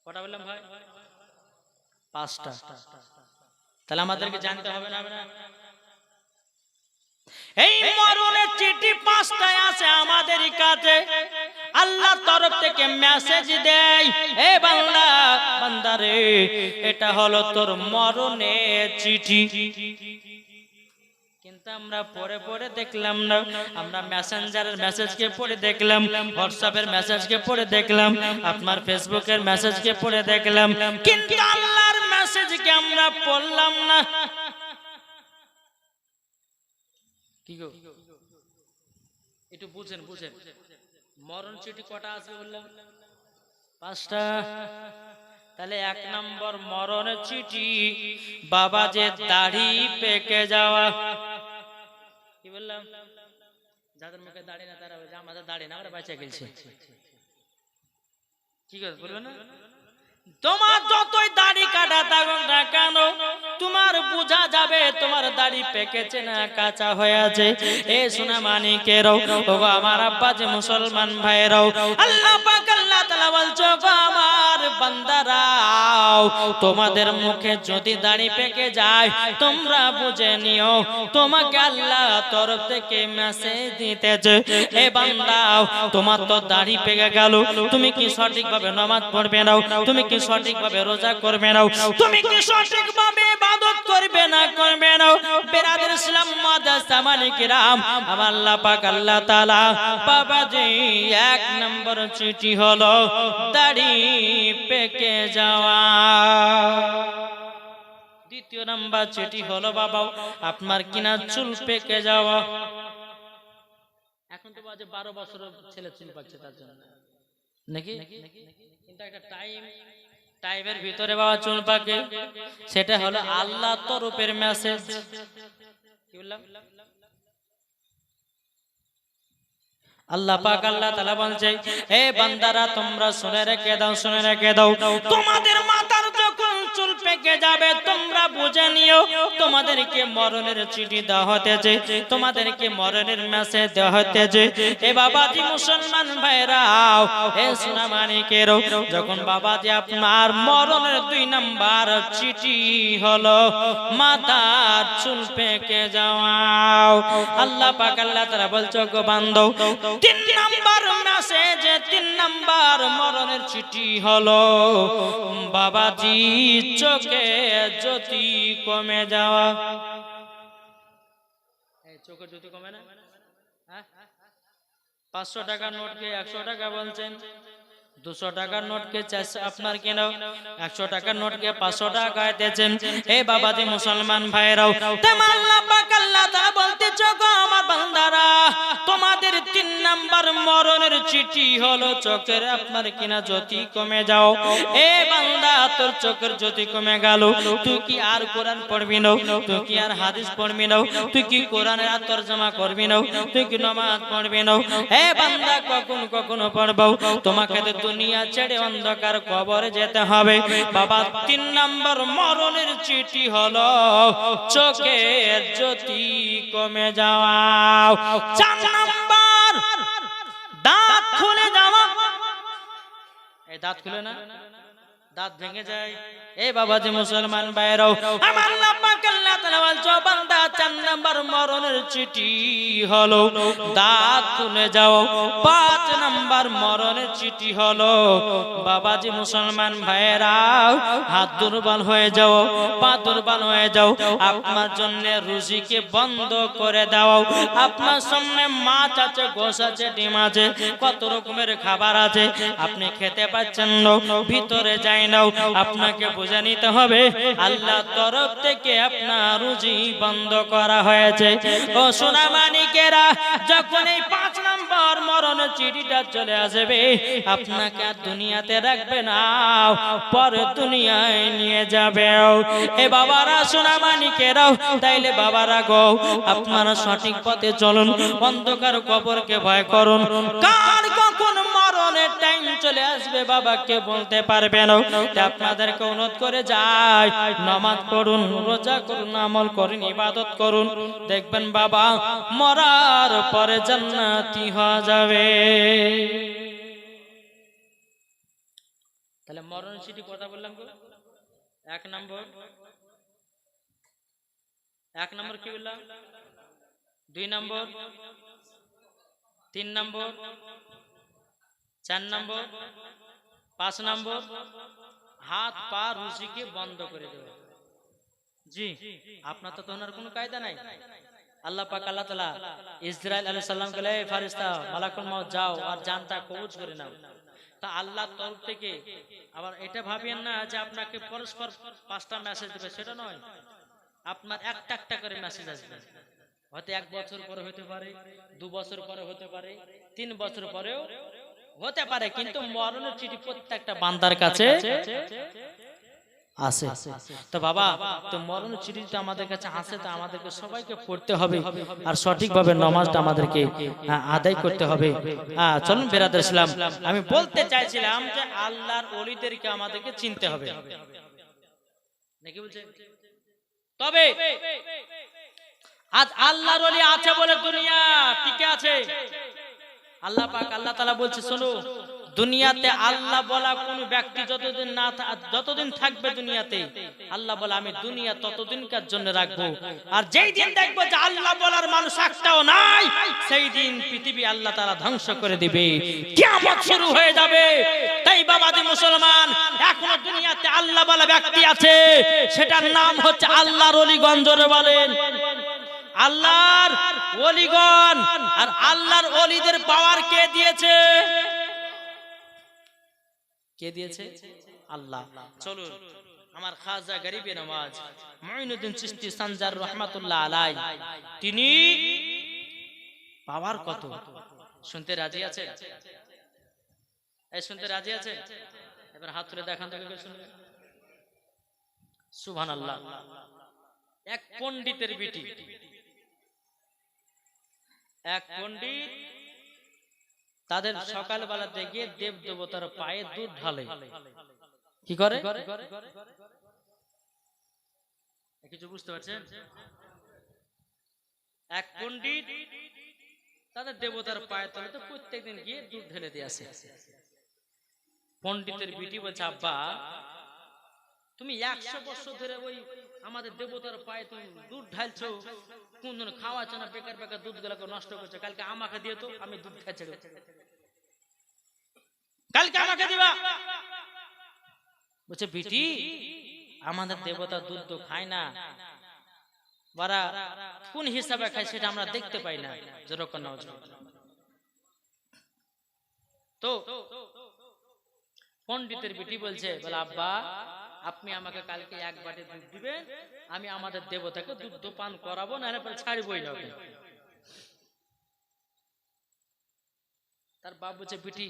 Speaker 1: কটা বললাম ভাই 5টা তাহলে আমাদেরকে জানতে হবে না এই মরণের চিঠি 5টায় আছে আমাদের কাছে আল্লাহর তরফ থেকে মেসেজ দেয় এ বান্দা বান্দারে এটা হলো তোর মরণের চিঠি কিন্তু আমরা পরে পরে দেখলাম না আমরা মেসেঞ্জারের মেসেজকে পড়ে দেখলাম হোয়াটসঅ্যাপের মেসেজকে পড়ে দেখলাম আপনার ফেসবুকের মেসেজকে পড়ে দেখলাম কিন্তু আল্লাহর মেসেজকে আমরা পড়লাম না কি গো একটু বুঝেন বুঝেন মরণ চিঠি কটা আছে বললাম 5টা তাহলে 1 নম্বর মরণের চিঠি বাবা যে দাড়ি পেকে যাওয়া কি বললাম যাদের মুখে দাড়ি না তারা বলে আমাদের দাড়ি না আমরা বাঁচা গেছি কি করে বলবে না তোমার যতই দাড়ি কাটা থাকুক না কেন তোমার বোঝা যাবে তোমার দাড়ি পেকেছে না কাঁচা হয়ে আছে এ সোনা মানিকেরাও ওগো আমার আব্বা যে মুসলমান ভাইরাও আল্লাহ পাক আল্লাহ তাআলা বলছো গো আমার বান্দারাও তোমাদের মুখে যদি দাড়ি পেকে যায় তোমরা বুঝে নিও তোমাকে আল্লাহ তরফ থেকে মেসেজ দিতেছে এ বান্দাও তোমার তো দাড়ি পেকে গেল তুমি কি সঠিকভাবে নামাজ পড়বে না তুমি কি সঠিকভাবে রোজা করবে না তুমি কি সঠিকভাবে ইবাদত করবে না বেরাদর ইসলাম মাদ্রাসা মালিকেরাম আমার আল্লাহ পাক আল্লাহ তাআলা বাবাজি 1 নম্বর চিঠি হলো দাড়ি পেকে যাওয়া দ্বিতীয় নাম্বার চিঠি হলো বাবা আপনার কিনা চুল পেকে যাওয়া এখন তো বাজে 12 বছরের ছেলে চুল পাকছে তার জন্য নাকি কিন্তু একটা টাইমের ভিতরে বাবা চুল পাকে সেটা হলো আল্লাহ তরফের মেসেজ কি বললাম আল্লাহ পাক আল্লাহ তাআলা বলছে হে বান্দারা তোমরা শুনে রেখে দাও তোমাদের মাথার যখন চুল পেকে যাবে তোমরা বুঝে বুঝে নিও তোমাদেরকে মরণের চিঠি দেওয়া হতেছে তোমাদেরকে মরণের মেসেজ দেওয়া হতেছে এ বাবাজি মুসলমান ভাইরাও এ সোনা মানিকেরও যখন বাবাজি আপনার মরণের 2 নাম্বার চিঠি হলো মাথার চুল পেকে যাওয়াও আল্লাহ পাক আল্লাহ তাআলা বলছো গো বান্দো 3 নাম্বার মেসেজে 3 নাম্বার মরণের চিঠি হলো বাবাজি চোখে জ্যোতি কমে যাওয়া এই চোখের জ্যোতি কমে না হ্যাঁ 500 টাকার নোটকে 100 টাকা বলছেন 200 টাকার নোটকে আপনার কেন 100 টাকার নোটকে 500 টাকায় দিয়েছেন এই বাবাজি মুসলমান ভাইরাও তেমন আল্লাহ পাক আল্লাহ তাআলা বলতেছে গো আমার বান্দারা তোমাদের 3 নাম্বার মরণের চিঠি হলো চোখের আপনার কিনা জ্যোতি কমে যাও এ বান্দা তোর চোখের জ্যোতি কমে গেল তুই কি আর কোরআন পড়বি না তুই কি আর হাদিস পড়বি না তুই কি কোরআনের তরজমা করবি না তুই কি নামাজ পড়বি না এ বান্দা কখনো পড়বো তোমাকে তো দুনিয়া ছেড়ে অন্ধকার কবরে যেতে হবে বাবা 3 নাম্বার মরণের চিঠি হলো চোখের জ্যোতি কমে যাওয়া 4 নাম্বার দাঁত খুলে যাওয়া এই দাঁত খুলে না দাঁত ভেঙে যায় এই বাবাজি মুসলমান ভাইরাও আমার আল্লাহ পাক আল্লাহ তাআলা বলছো বান্দা 4 নাম্বার মরণের চিঠি হলো দাঁত খুলে যাও 5 নাম্বার মরণের চিঠি হলো বাবাজি মুসলমান ভাইরাও হাত দুর্বল হয়ে যাও পা দুর্বল হয়ে যাও আপনার জন্য রুজিকে বন্ধ করে দাও আপনার সামনে মাছ আছে গোশ আছে ডিম আছে কত রকমের খাবার আছে আপনি খেতে পাচ্ছেন না ভিতরে যাই নাও আপনাকে বুঝে নিতে হবে আল্লাহ তরফ থেকে আপনার রুজি বন্ধ করা হয়েছে ও সোনা মানিকেরা যখন এই 5 নাম্বার মরণের চিঠিটা চলে আসবে আপনাকে আর দুনিয়াতে রাখবে না পরে দুনিয়ায় নিয়ে যাবে এ বাবারা সোনা মানিকেরাও তাইলে বাবারা গো আপনারা সঠিক পথে চলুন অন্ধকার কবরকে ভয় করুন কার কখন মরণের টাইম চলে আসবে বাবাকে বলতে পারবে না আপনাদেরকে অনুরোধ করে যাই নামাজ পড়ুন রোজা করুন আমল করুন ইবাদত করুন দেখবেন বাবা মরার পরে জান্নাতি হয়ে যাবে তাহলে মরণ চিঠি কথা বললাম গো 1 নম্বর কি বললাম 2 নম্বর 3 নম্বর 4 নম্বর 5 নম্বর হাত পা রুজিকে বন্ধ করে দেবে জি আপনার তো ওনার কোনো কায়দা নাই আল্লাহ পাক আল্লাহ তাআলা ইসরাইল আলাইহিস সালাম কে বলে ফেরেশতা মালাকুল মউত যাও আর জানটা কবজ করে নাও তা আল্লাহর তরফ থেকে আবার এটা ভাবেন না যে আপনাকে পরস্পর 5টা মেসেজ দেবে সেটা নয় আপনার একটা করে মেসেজ আসবে হয়তো 1 বছর পরে হতে পারে 2 বছর পরে হতে পারে 3 বছর পরেও হতে পারে কিন্তু মরণের চিঠি প্রত্যেকটা বান্দার কাছে আছে তো বাবা তো মরণের চিঠিটা আমাদের কাছে আছে তো আমাদেরকে সবাইকে পড়তে হবে আর সঠিকভাবে নামাজটা আমাদেরকে আদায় করতে হবে চলুন বিরাদর ইসলাম আমি বলতে চাইছিলাম যে আল্লাহর ওলিদেরকে আমাদেরকে চিনতে হবে নাকি বলছে তবে আজ আল্লাহর ওলি আছে বলে দুনিয়া টিকে আছে আল্লাহ পাক আল্লাহ তাআলা বলছে শোনো দুনিয়াতে আল্লাহ বলা কোন ব্যক্তি যতদিন থাকবে দুনিয়াতে আল্লাহ বলে আমি দুনিয়া ততদিনকার জন্য রাখবো আর যেই দিন দেখবো যে আল্লাহ বলার মানুষ একটাও নাই সেই দিন পৃথিবী আল্লাহ তাআলা ধ্বংস করে দিবে কিয়ামত শুরু হয়ে যাবে তাই বাবাজি মুসলমান এখনো দুনিয়াতে আল্লাহ বলা ব্যক্তি আছে সেটার নাম হচ্ছে আল্লাহর ওলিগণ জোরে বলেন আল্লাহর ওলিগণ আর আল্লাহর ওলিদের পাওয়ার কে দিয়েছে কে দিয়েছে আল্লাহ চলুন আমার খাজা গরিবে নওয়াজ মুঈনুদ্দিন চিশতি সানজার রাহমাতুল্লাহ আলাইহি তিনি পাওয়ার কত শুনতে রাজি আছেন এই শুনতে রাজি আছেন এবার হাত তুলে দেখান তো কে শুনবে সুবহানাল্লাহ এক পণ্ডিতের বেটি এক পণ্ডিত তাদের সকালবেলা দেখে দেব দেবতার পায়ে দুধ ঢালে কি করে কিছু বুঝতে পারছেন? এক পণ্ডিত তাদের দেবতার পায়ের তলাতে প্রত্যেকদিন গিয়ে দুধ ঢেলে দিয়ে আসে। পণ্ডিতের বিটি বলছে, আব্বা তুমি 100 বছর ধরে ওই আমাদের দেবতার পায়ে তুমি দুধ ঢালছো, কোনদিন খাওয়াচ্ছ না, বেকার বেকার দুধ গুলাকে নষ্ট করছো, কালকে আমাকে দিয়ে তো আমি দুধ খাচ্ছি, কালকে আমাকে দিবা। বলছে, বিটি আমাদের দেবতা দুধ তো খায় না, ওরা কোন হিসাবে খায় সেটা আমরা দেখতে পাই না। যেরকম নাও তো পণ্ডিতের বিটি বলছে, বলে আব্বা আপনি আমাকে কালকে 1 বাটি দুধ দিবেন, আমি আমাদের দেবতাকে দুধ পান করাবো, না হলে ছাড়বই না। তার বাপ বলছে, বিটি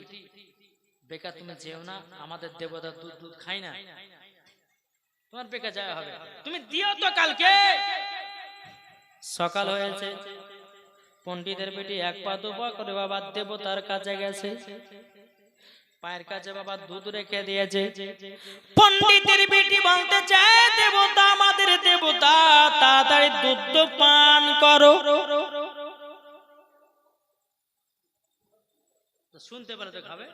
Speaker 1: বেকার তুমি যেও না, আমাদের দেবতা দুধ খাই না, তোমার বেকার যাওয়া হবে, তুমি দিও তো কালকে। সকাল হয়েছে, পণ্ডিতের বেটি 1 পা 2 পা করে বাবা দেবতার কাছে গেছে, পায়ের কাছে বাবা দুধ রেখে দিয়েছে। পণ্ডিতের বেটি বলতে চায়, দেবতা আমাদের দেবতা, তাড়াতাড়ি দুধ পান করো। শুনতে পারে তো খাবে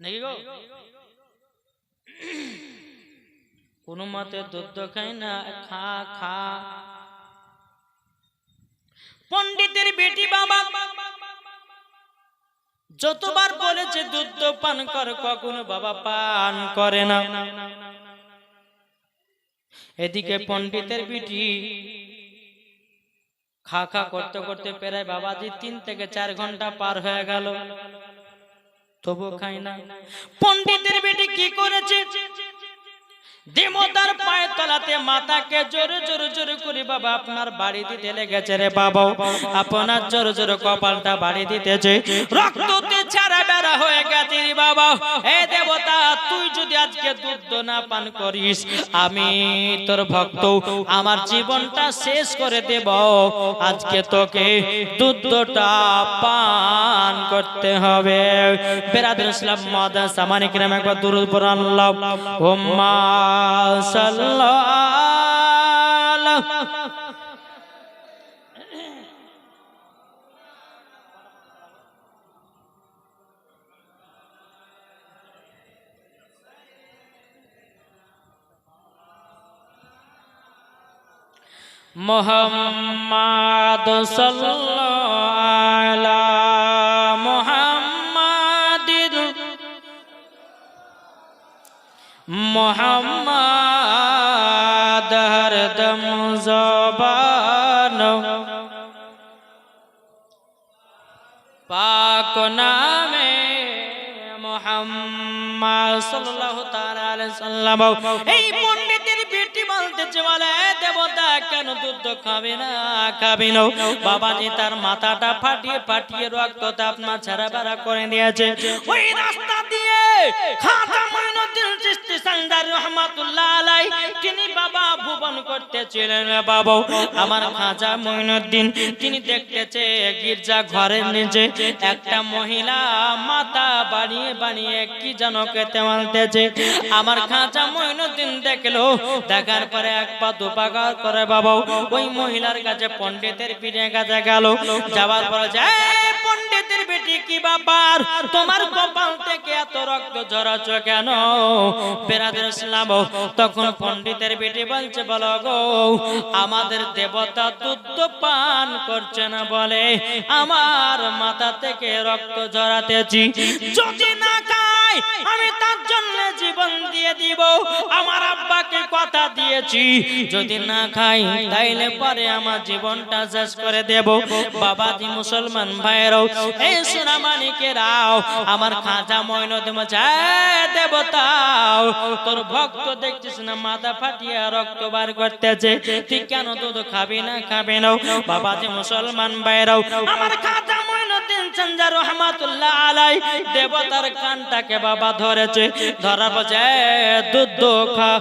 Speaker 1: নাকি গো? কোন মতে দুধ খাই না, খা খা। পণ্ডিতের বেটি বাবা যতবার বলেছে দুধ পান কর, কখনো বাবা পান করে না। এদিকে পণ্ডিতের বেটি খা খা করতে করতে প্রায় বাবাজি 3 থেকে 4 ঘন্টা পার হয়ে গেল, তবু খাই না। পণ্ডিতের বেটি কি করেছে, দেবতার পায়ের তলাতে মাথাকে জোরে জোরে জোরে করে বাবা আপনার বাড়ি দিতে লেগেছে রে বাবা, আপনার জোরে জোরে কপালটা বাড়ি দিতেছে, রক্ততে ছাড়া বেড়া হয়ে গেছে রে বাবা। এ দেবতা তুই যদি আজকে দুধ না পান করিস, আমি তোর ভক্ত আমার জীবনটা শেষ করে দেব, আজকে তোকে দুধটা পান করতে হবে। বেরাদুল ইসলাম মাদান সামানিক নাম একবার দুরূদ পড়ুন, আল্লাহুম্মা সাল্লাল্লাহু মুহাম্মাদ সাল্লাল্লাহু আলা মুহাম্মাদিন মুহাম্মাদ হরদম জবান পাক নামে মুহাম্মদ সাল্লাল্লাহু তাআলা আলাইহি সাল্লাম। এই পণ্ডিতের বেটি বলতেছে, বলে দেবতা কেন দুধ খাবে না, খাবে না। বাবাজি তার মাথাটা ফাটিয়ে ফাটিয়ে রক্তটা আপনার ছাড়া বেড়া করে দিয়েছে। ওই রাস্তা দিয়ে খাজা মঈনুদ্দিন চিশতি সরদার রহমাতুল্লাহ আলাইহি তিনি বাবা ভুবন করতেছিলেন। বাবা আমার খাজা মঈনুদ্দিন তিনি দেখতেছে গির্জা ঘরের নিচে একটা মহিলা মাথা বানিয়ে বানিয়ে কি যেন খেতে মানতেছে। আমার খাজা মঈনুদ্দিন দেখলো, দেখার পরে 1 পা 2 পা করে বাবা ওই মহিলার কাছে পণ্ডিতের পীরের কাছে গেল। যাওয়ার পরে যায়, পণ্ডিতের বেটি কি ব্যাপার, তোমার কপাল থেকে এত রক্ত ঝরাচ্ছে কেন? বেরাদুল ইসলাম তখন পণ্ডিতের বেটি বলছে, বলো গো আমাদের দেবতা দুধ পান করছে না বলে আমার মাথা থেকে রক্ত ঝরাতেছি, যদি না খাই আমি তার জন্য জীবন দিয়ে দিব। আমার আব্বাকে কথা দিয়েছি যদি না খাই তাইলে পরে আমার জীবনটা শেষ করে দেব। বাবাজি মুসলমান ভাইরাও, এই সোনামানিকেরাও, আমার খাজা মঈনুদ্দিন দেবতা তোর ভক্ত দেখছিস না মাথা ফাটিয়ে রক্ত বার করতেছে, তুই কেন দুধ খাবি না, খাবি না? বাবাজি মুসলমান ভাইরাও, আমার খাজা মঈনুদ্দিন সরদার রহমাতুল্লাহ আলাইহি দেবতার কানটাকে বাবা ধরেছে, ধরার পরে দুধ খা।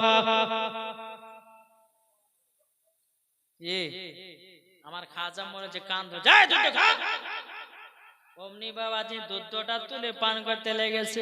Speaker 1: আমার খাজা মরে যে কান ধরে যায় দুধ খা, অমনি বাবাজি দুধটা তুলে পান করতে লেগেছে।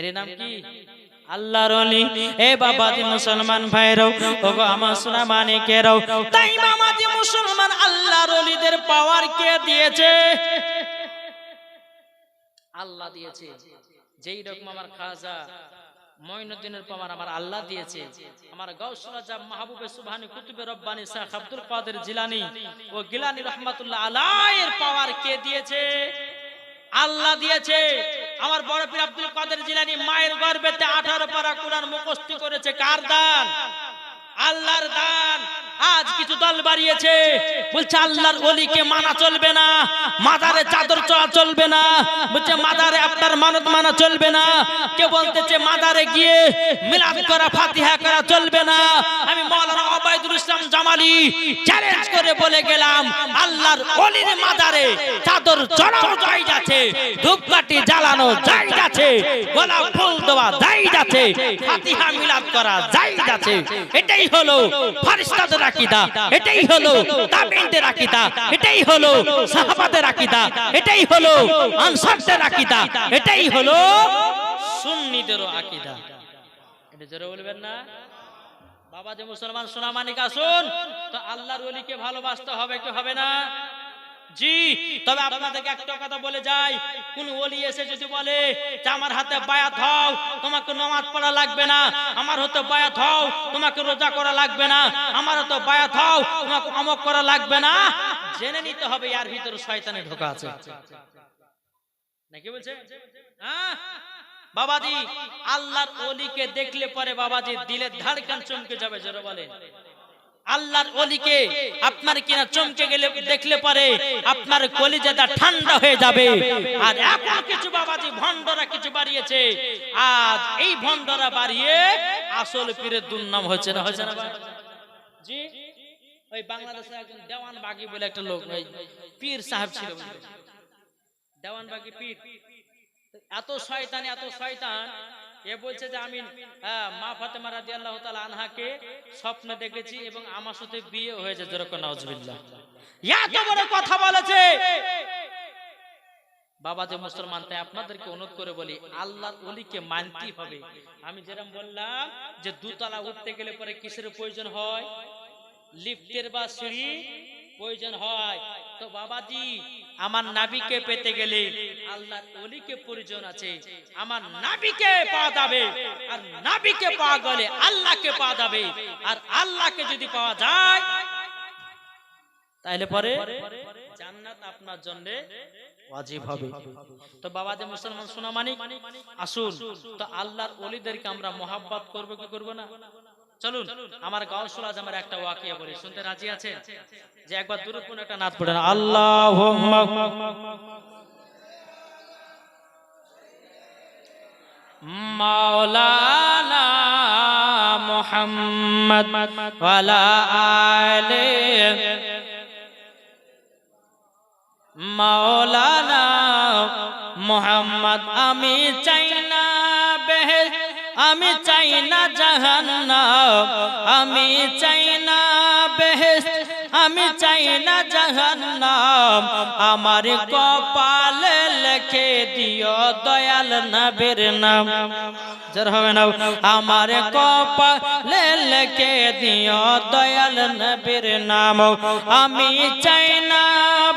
Speaker 1: এর নাম কি? আল্লাহর ওলি। এ বাবাজি মুসলমান ভাইরাও, ওগো আমার সোনা মানিকেরাও, তাই বাবাজি মুসলমান আল্লাহর ওলিদের পাওয়ার কে দিয়েছে? আল্লাহ দিয়েছে। যেই রকম আমার খাজা মঈনুদ্দিনের পাওয়ার আমার আল্লাহ দিয়েছে, আমার গাউসুল আজম মাহবুবে সুবহানী কুতুবে রব্বানী শাহ আব্দুল কাদের জিলানী ও গিলানী রাহমাতুল্লাহ আলাইহির পাওয়ার কে দিয়েছে? আল্লাহ দিয়েছে। আমার বড় পীর আব্দুল কাদের জিলানী মায়ের গর্ভেতে 18 পারা কোরআন মুখস্থ করেছে। কার দান? আল্লাহর দান। আজ কিছু দল বাড়িয়েছে, বলছে আল্লাহর ওলিকে মানা চলবে না, মাজারে চাদর চড়া চলবে না, বলছে মাজারে আপনার মানত মানা চলবে না, কে বলতেছে মাজারে গিয়ে মিলাদ করা ফাতিহা করা চলবে না। আমি মাওলানা ওবায়দুল ইসলাম জামালি চ্যালেঞ্জ করে বলে গেলাম, আল্লাহর ওলির মাজারে চাদর চড়াও জায়েজ আছে, ধূপকাঠি জ্বালানো জায়েজ আছে, গোলাপ ফুল দেওয়া জায়েজ আছে, ফাতিহা মিলাদ করা জায়েজ আছে। এটাই হলো ফারিস্তাদের আকীদা, এটাই হলো তাবেঈনদের আকীদা, এটাই হলো সাহাবাদের আকীদা, এটাই হলো আনসারদের আকীদা, এটাই হলো সুন্নিদের আকীদা। এটা জোরে বলবেন না? বাবা যে মুসলমান সোনা মানিক আসুন, তো আল্লাহর ওলিকে ভালোবাসতে হবে কি হবে না? জি। তবে আপনাদেরকে একটা কথা বলে যাই, কোন ওলি এসে যদি বলে যে আমার হাতে বায়াত হও, তোমাকে নামাজ পড়া লাগবে না, আমার হাতে বায়াত হও, তোমাকে রোজা করা লাগবে না, আমার হাতে বায়াত হও, তোমাকে আমক করা লাগবে না, জেনে নিতে হবে এর ভিতরে শয়তানে ঢোকা আছে। নাকি বলছে? হ্যাঁ বাবাজি, আল্লাহর ওলিকে দেখলে পরে বাবাজি দিলের ধড়কন চমকে যাবে। জোরে বলেন আল্লাহর ওলিকে আপনার কিনা চমকে গেলে দেখলে পরে আপনার কলিজাটা ঠান্ডা হয়ে যাবে। আর এখন কিছু বাবাজি ভণ্ডরা কিছু বাড়িয়েছে, আজ এই ভণ্ডরা বাড়িয়ে আসল পীরের দুর্নাম হচ্ছে না, হচ্ছে না জি। ওই বাংলাদেশে একজন দেওয়ান বাগি বলে একটা লোক, ওই পীর সাহেব ছিল, দেওয়ান বাগি পীর, এত শয়তান এত শয়তান, এ বলছে যে আমি মা ফাতেমা রাদিয়াল্লাহু তাআলা আনহাকে স্বপ্নে দেখেছি এবং আমার সাথে বিয়ে হয়েছে। যেরকম নাউজুবিল্লাহ, এত বড় কথা বলেছে। বাবা যে মুসলমান, তাই আপনাদেরকে অনুরোধ করে বলি, আল্লাহর ওলিকে মানতেই হবে। আমি যেরকম বললাম যে দুতলা উঠতে গেলে পরে কিসের প্রয়োজন হয়? লিফটের বা সিঁড়ি প্রয়োজন হয়। তো বাবাজি আমার নাবিকে পেতে গেলে আল্লাহর ওলিকে প্রয়োজন আছে। আমার নাবিকে পাওয়া যাবে, আর নাবিকে পাওয়া গেলে আল্লাহকে পাওয়া যাবে, আর আল্লাহকে যদি পাওয়া যায় তাহলে পরে জান্নাত আপনার জন্য ওয়াজিব হবে। তো বাবাজি মুসলমান সোনা মানিক আসুন, তো আল্লাহর ওলিদেরকে আমরা মহব্বত করব কি করব না? চলুন আমার গাউসুল আজমের একটা ওয়াকিয়া বলি, শুনতে রাজি আছেন? যে একবার দুরূদ পড়ে একটা নাত পড়েন, আল্লাহুম্মা মাওলানা মুহাম্মদ ওয়া আলা আলি মাওলানা মুহাম্মদ। আমি চাই না বেহেশত, আমি চাই না জাহান্নাম, আমি চাই না বেহেশত, আমি চাই না জাহান্নাম, আমার কপালে লিখে দিও দয়াল নবীর নাম। জোর হবে না? আমার কপালে লিখে দিও দয়াল নবীর নাম। আমি চাই না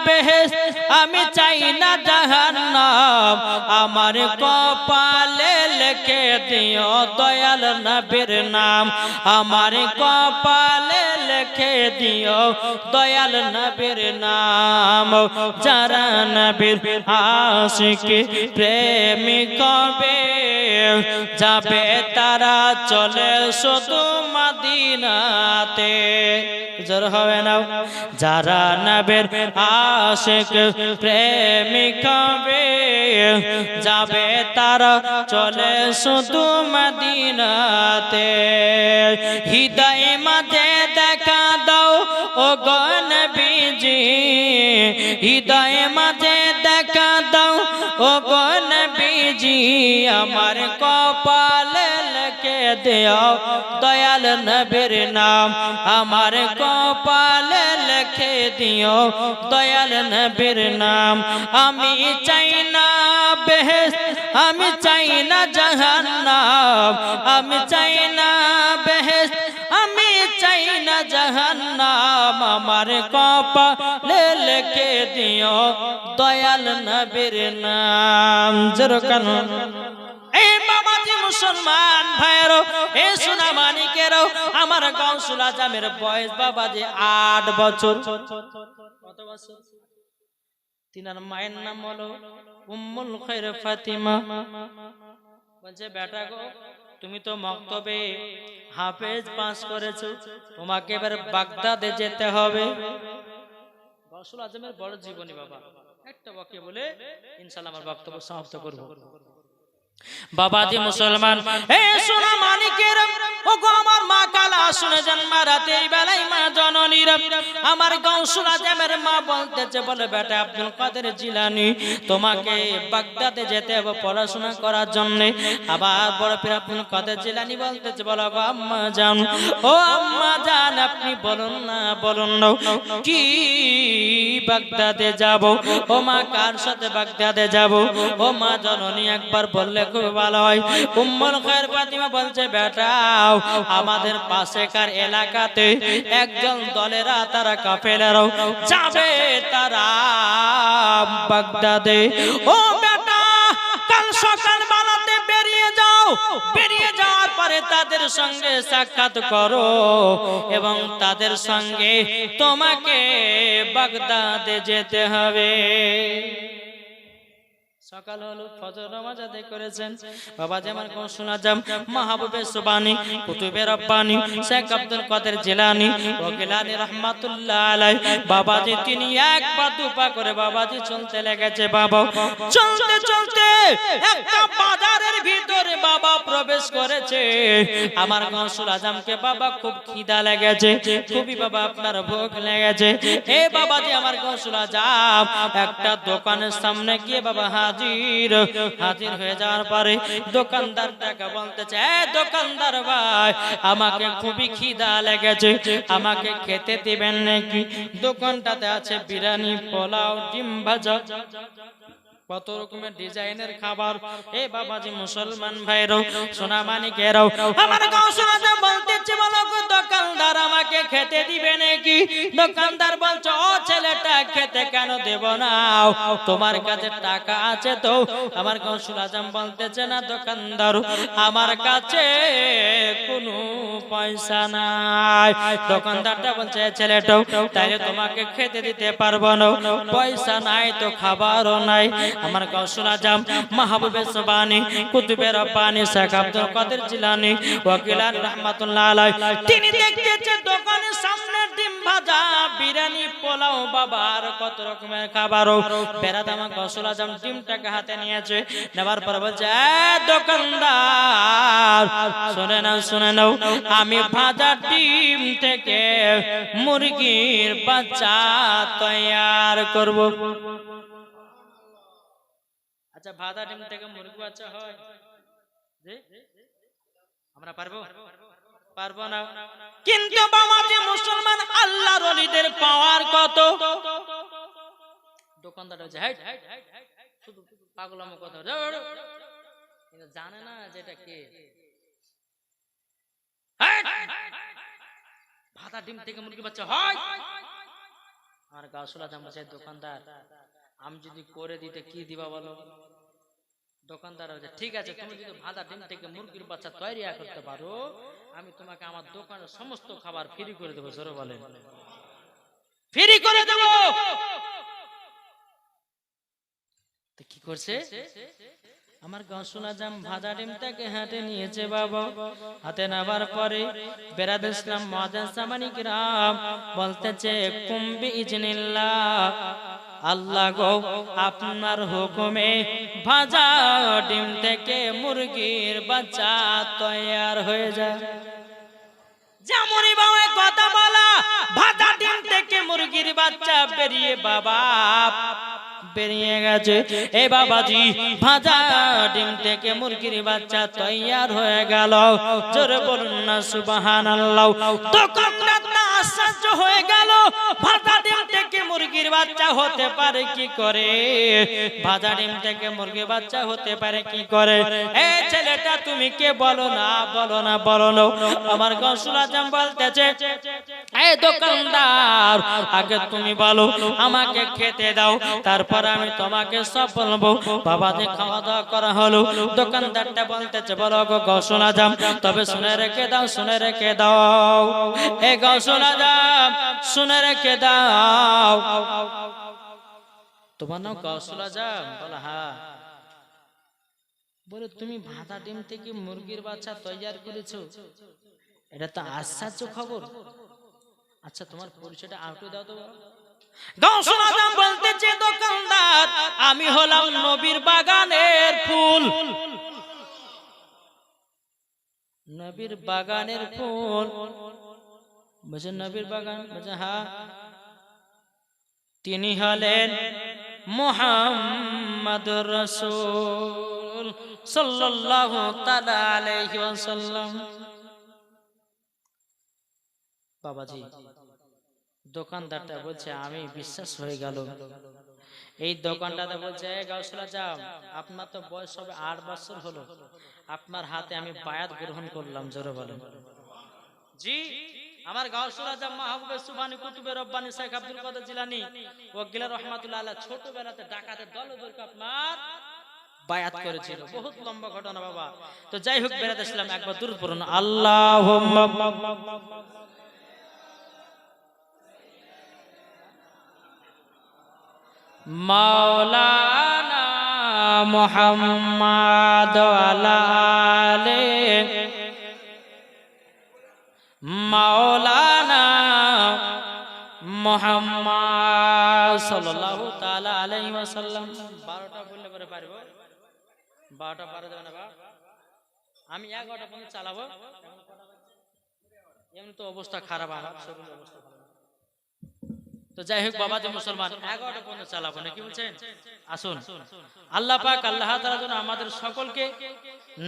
Speaker 1: বেহেশত, আমি চাই না জাহান্নাম, আমার কপালে লিখে দিও দয়াল নবীর নাম, আমার কপালে লিখে দিও দয়াল নবীর নাম। যারা নবীর আশিক প্রেমিক হবে, যাবে তারা চলে শুধু মদিনাতে। জোর হবে না? যারা নবীর আশিক প্রেমিক হবে, যাবে তারা চলে শুধু মদিনাতে। হৃদয় মাঝে দেখা দাও ও গো নবীজি, হৃদয় মাঝে দেখা দাও ও গো নবীজি, আমার কপালে লিখে দিও দয়াল নবীর নাম, আমার কপালে লিখে দিও দয়াল নবীর নাম। আমি চাই না বেহেশত, আমি চাই না জাহান্নাম, আমি চাই না বেহেশত, আমি চাই না জাহান্নাম। আমার কপালে লিখে দিও দয়াল নবীর নাম। জোরকান এই বাবাজি মুসলমান ভাইয়েরও, এ সোনা মানিকেরও, আমার গাউসুল আজমের বয়স বাবাজি 8 বছর। কত বছর? তিনার মায়ের নাম হলো উম্মুল খায়র ফাতিমা। বলছে বেটা গো, তুমি তো মক্তবে হাফেজ পাস করেছো, তোমাকে এবার বাগদাদে যেতে হবে। গাউসুল আজমের বড় জীবনী বাবা, একটা বাক্য বলে ইনশাআল্লাহ আমার বক্তব্য সমাপ্ত করব। বাবাজি মুসলমান, এ সোনা মানিকের, ওগো আমার মা কালা শুনে জন্মা রাতে বেলায় মা জননীর, আমার গাউসুল আজমের মা বলতেছে, বলে বেটা আব্দুল কাদের জিলানী, তোমাকে বাগদাদে যেতে হবে পড়াশোনা করার জন্য। আবার বড় পীর আব্দুল কাদের জিলানী বলতেছে, বলো গো আম্মা জান, ও আম্মা জান, আপনি বলুন না, বলুন না কি বাগদাদে যাব? ও মা কার সাথে বাগদাদে যাব? ও মা জননী একবার বললে খুব ভালো হয়। উম্মুল খায়র ফাতিমা বলছে, বেটাও আমাদের পাশেকার এলাকাতে একজন দলেরা, তারা কাফেলারাও যাবে তারা বাগদাদে। ও বেটা কাল সকাল বেলাতে বেরিয়ে যাও, বেরিয়ে যাওয়ার পরে তাদের সঙ্গে সাক্ষাৎ করো এবং তাদের সঙ্গে তোমাকে বাগদাদে যেতে হবে। সকাল হলো, ফজর নামাজ আদায় করেছেন বাবাজি আমার গাউসুল আজম মাহবুবে সুবহানী কুতুবে রব্বানী শেখ আব্দুল কাদের জিলানী ও গিলানী রাহমাতুল্লাহ আলাইহি। বাবাজি তিনি এক পা দু পা করে বাবাজি চলতে লেগেছে। বাবা চলতে চলতে একটা বাজারের ভিতরে বাবা প্রবেশ করেছে। আমার গাউসুল আজমকে বাবা খুব খিদা লেগেছে, খুবই বাবা আপনার ভোগ লেগেছে। এ বাবাজি আমার গাউসুল আজম একটা দোকানের সামনে গিয়ে বাবা হাজির হয়ে যাওয়ার পরে দোকানদারটাকে বলতেছে, দোকানদার ভাই, আমাকে খুবই খিদা লেগেছে, আমাকে খেতে দিবেন নাকি? দোকানটাতে আছে বিরিয়ানি, পোলাও, ডিম ভাজা, কত রকমের ডিজাইনের খাবার। এ বাবাজি মুসলমান ভাইরাও, সোনা মানিকেরাও, আমার গাউসুল আজম বলতেছে, বলো গো দোকানদার, আমাকে খেতে দিবে নাকি? দোকানদার বলছে, ও ছেলেটা খেতে কেন দেব না, তোমার কাছে টাকা আছে তো? আমার গাউসুল আজম বলতেছে, না দোকানদার, আমার কাছে কোনো পয়সা নাই। দোকানদারটা বলছে, ছেলেটাও তাইলে তোমাকে খেতে দিতে পারবো না, পয়সা নাই তো খাবারও নাই। আমার গাউসুল আজম মাহবুবে সুবহানী কুতুবে রব্বানী শেখ আব্দুল কাদের জিলানী ওয়া গিলানী রাহমাতুল্লাহ আলাইহি, তিনি দেখতেছেন দোকানের সামনে ডিম ভাজা, বিরিয়ানি, পোলাও, বাবার কত রকমের খাবারও। বেরাদ আমার গাউসুল আজম ডিমটাকে হাতে নিয়েছে, নেবার পর বলছে, দোকানদার শুনে নাও, শুনে নাও, আমি ভাজা ডিম থেকে মুরগির বাচ্চা তৈয়ার করব। আচ্ছা, ভাজা ডিম থেকে মুরগি বাচ্চা হয়? আমরা পারবো? পারবো না। কিন্তু বাবাজি মুসলমান, আল্লাহর ওলিদের পাওয়ার কত। দোকানদার হচ্ছে, শুধু পাগলামো কথা, কিন্তু জানে না যেটা কে। ভাজা ডিম থেকে মুরগি বাচ্চা হয়? আর গাউসুল আজম বলছে, দোকানদার আমি যদি করে দিতে কি দিবা বলো? দোকানদার বলছে, ঠিক আছে, তুমি যদি ভাজা ডিম থেকে মুরগির বাচ্চা তৈরি করতে পারো, আমি তোমাকে আমার দোকানের সমস্ত খাবার ফ্রি করে দেবো। জোরে বলেন, ফ্রি করে দেবো। তো কি করছে আমার গাউসুল আজম? ভাজা ডিমটাকে হাতে নিয়েছে বাবা। হাতে নেবার পরে বেরাদ ইসলাম মুআজ্জিন সামানি কিরাম বলতেছে, কুম্বি ইজনিল্লাহ, আল্লাহ গো আপনার হুকুমে ভাজা ডিম থেকে মুরগির বাচ্চা তৈয়ার হয়ে যায়। যেমনই বাবা কথা বলা, ভাজা ডিম থেকে মুরগির বাচ্চা বেরিয়ে বাবা বেরিয়ে গেছে। এ বাবাজি ভাজা ডিম থেকে মুরগির বাচ্চা তৈয়ার হয়ে গেল। জোরে বলুন না সুবহানাল্লাহ। দোকানদার আশ্চর্য হয়ে গেল, ভাজা ডিম থেকে মুরগির বাচ্চা হতে পারে কি করে? ভাজা ডিম থেকে মুরগির বাচ্চা হতে পারে কি করে? এই ছেলেটা তুমি কে? বলো না, বলো না, বলো না। আমার গৌসুল আজম বলতেছে, এই দোকানদার, আগে তুমি বলো, আমাকে খেতে দাও, তারপর আমি তোমাকে সব বলবো। বাবা যে খাওয়া দাওয়া করা হলো, দোকানদারটা বলতেছে, বলো গো গৌসুল আজম, তবে শুনে রেখে দাও, শুনে রেখে দাও, এ গৌসুল আজম শুনে রেখে দাও। তোমার নাম গৌসুল আজম? বলো হ্যাঁ। বলে তুমি ভাজা ডিম থেকে মুরগির বাচ্চা তৈরি করেছো, এটা তো আশ্চর্য খবর। আচ্ছা তোমার পরিচয়টা আউটু দাও তো। গৌসুল আজম বলতেছে, দোকানদার, আমি হলাম নবীর বাগানের ফুল। নবীর বাগানের ফুল? বলছে নবীর বাগান? বলছে হ্যাঁ। তিনি হলেন মুহাম্মাদুর রাসূল সাল্লাল্লাহু তাআলা আলাইহি ওয়াসাল্লাম। বাবাজি, দোকানদারটা বলছে, আমি বিশ্বাস হয়ে গেল। এই দোকানদারটা বলছে, গৌসুল আজম, আপনার তো বয়স হবে 8 বছর হলো, আপনার হাতে আমি বায়াত গ্রহণ করলাম। জোরে বলেন। জি, আমার গৌসুল আজম মাহবুবে সুবহানী কুতুবে রব্বানী শেখ আব্দুল কাদের জিলানী ওয়াকিলা রাহমাতুল্লাহ আলাইহি ছোটবেলাতে ডাকাতের দলবলকে আপনার বায়াত করেছিল। বহুত লম্বা ঘটনা বাবা। তো যাই হোক, বেরাতে ইসলাম একবার দূর পড়ুন, আল্লাহুম্মা মাওলানা মুহাম্মাদ ওয়ালা আলে মাওলানা মুহাম্মদ সাল্লাল্লাহু তাআলা আলাইহি ওয়াসাল্লাম। 12টা বললে পরে পারবো? 12টা পারা যাবে না বা? আমি 11টা পর্যন্ত চালাবো। এমন তো অবস্থা খারাপ, আমার শরীর অবস্থা ভালো। তো যাই হোক বাবা, যে মুসলমান 11টা পর্যন্ত চালাবো না, কি বলছেন? আসুন, আল্লাহ পাক আল্লাহ তাআলা যেন আমাদের সকলকে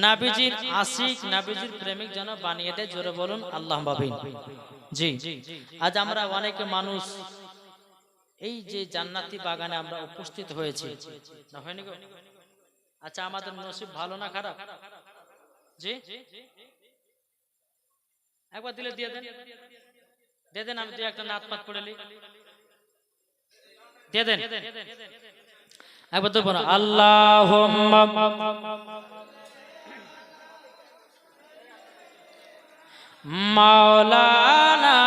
Speaker 1: নবীজির আশিক, নবীজির প্রেমিক যেন বানিয়ে দেয়। জোরে বলুন আল্লাহুম্মা আমিন। জি, আজ আমরা অনেক মানুষ এই যে জান্নাতি বাগানে আমরা উপস্থিত হয়েছি, না হয়নি গো? আচ্ছা, আমাদের নসিব ভালো না খারাপ? জি, একবার দিলে দিয়ে দেন, দিয়ে দেন। আমি দুই একটা নাত পাত পড়েলি দিয়ে দেন একবার তো বলো, আল্লাহুম্মা মাওলানা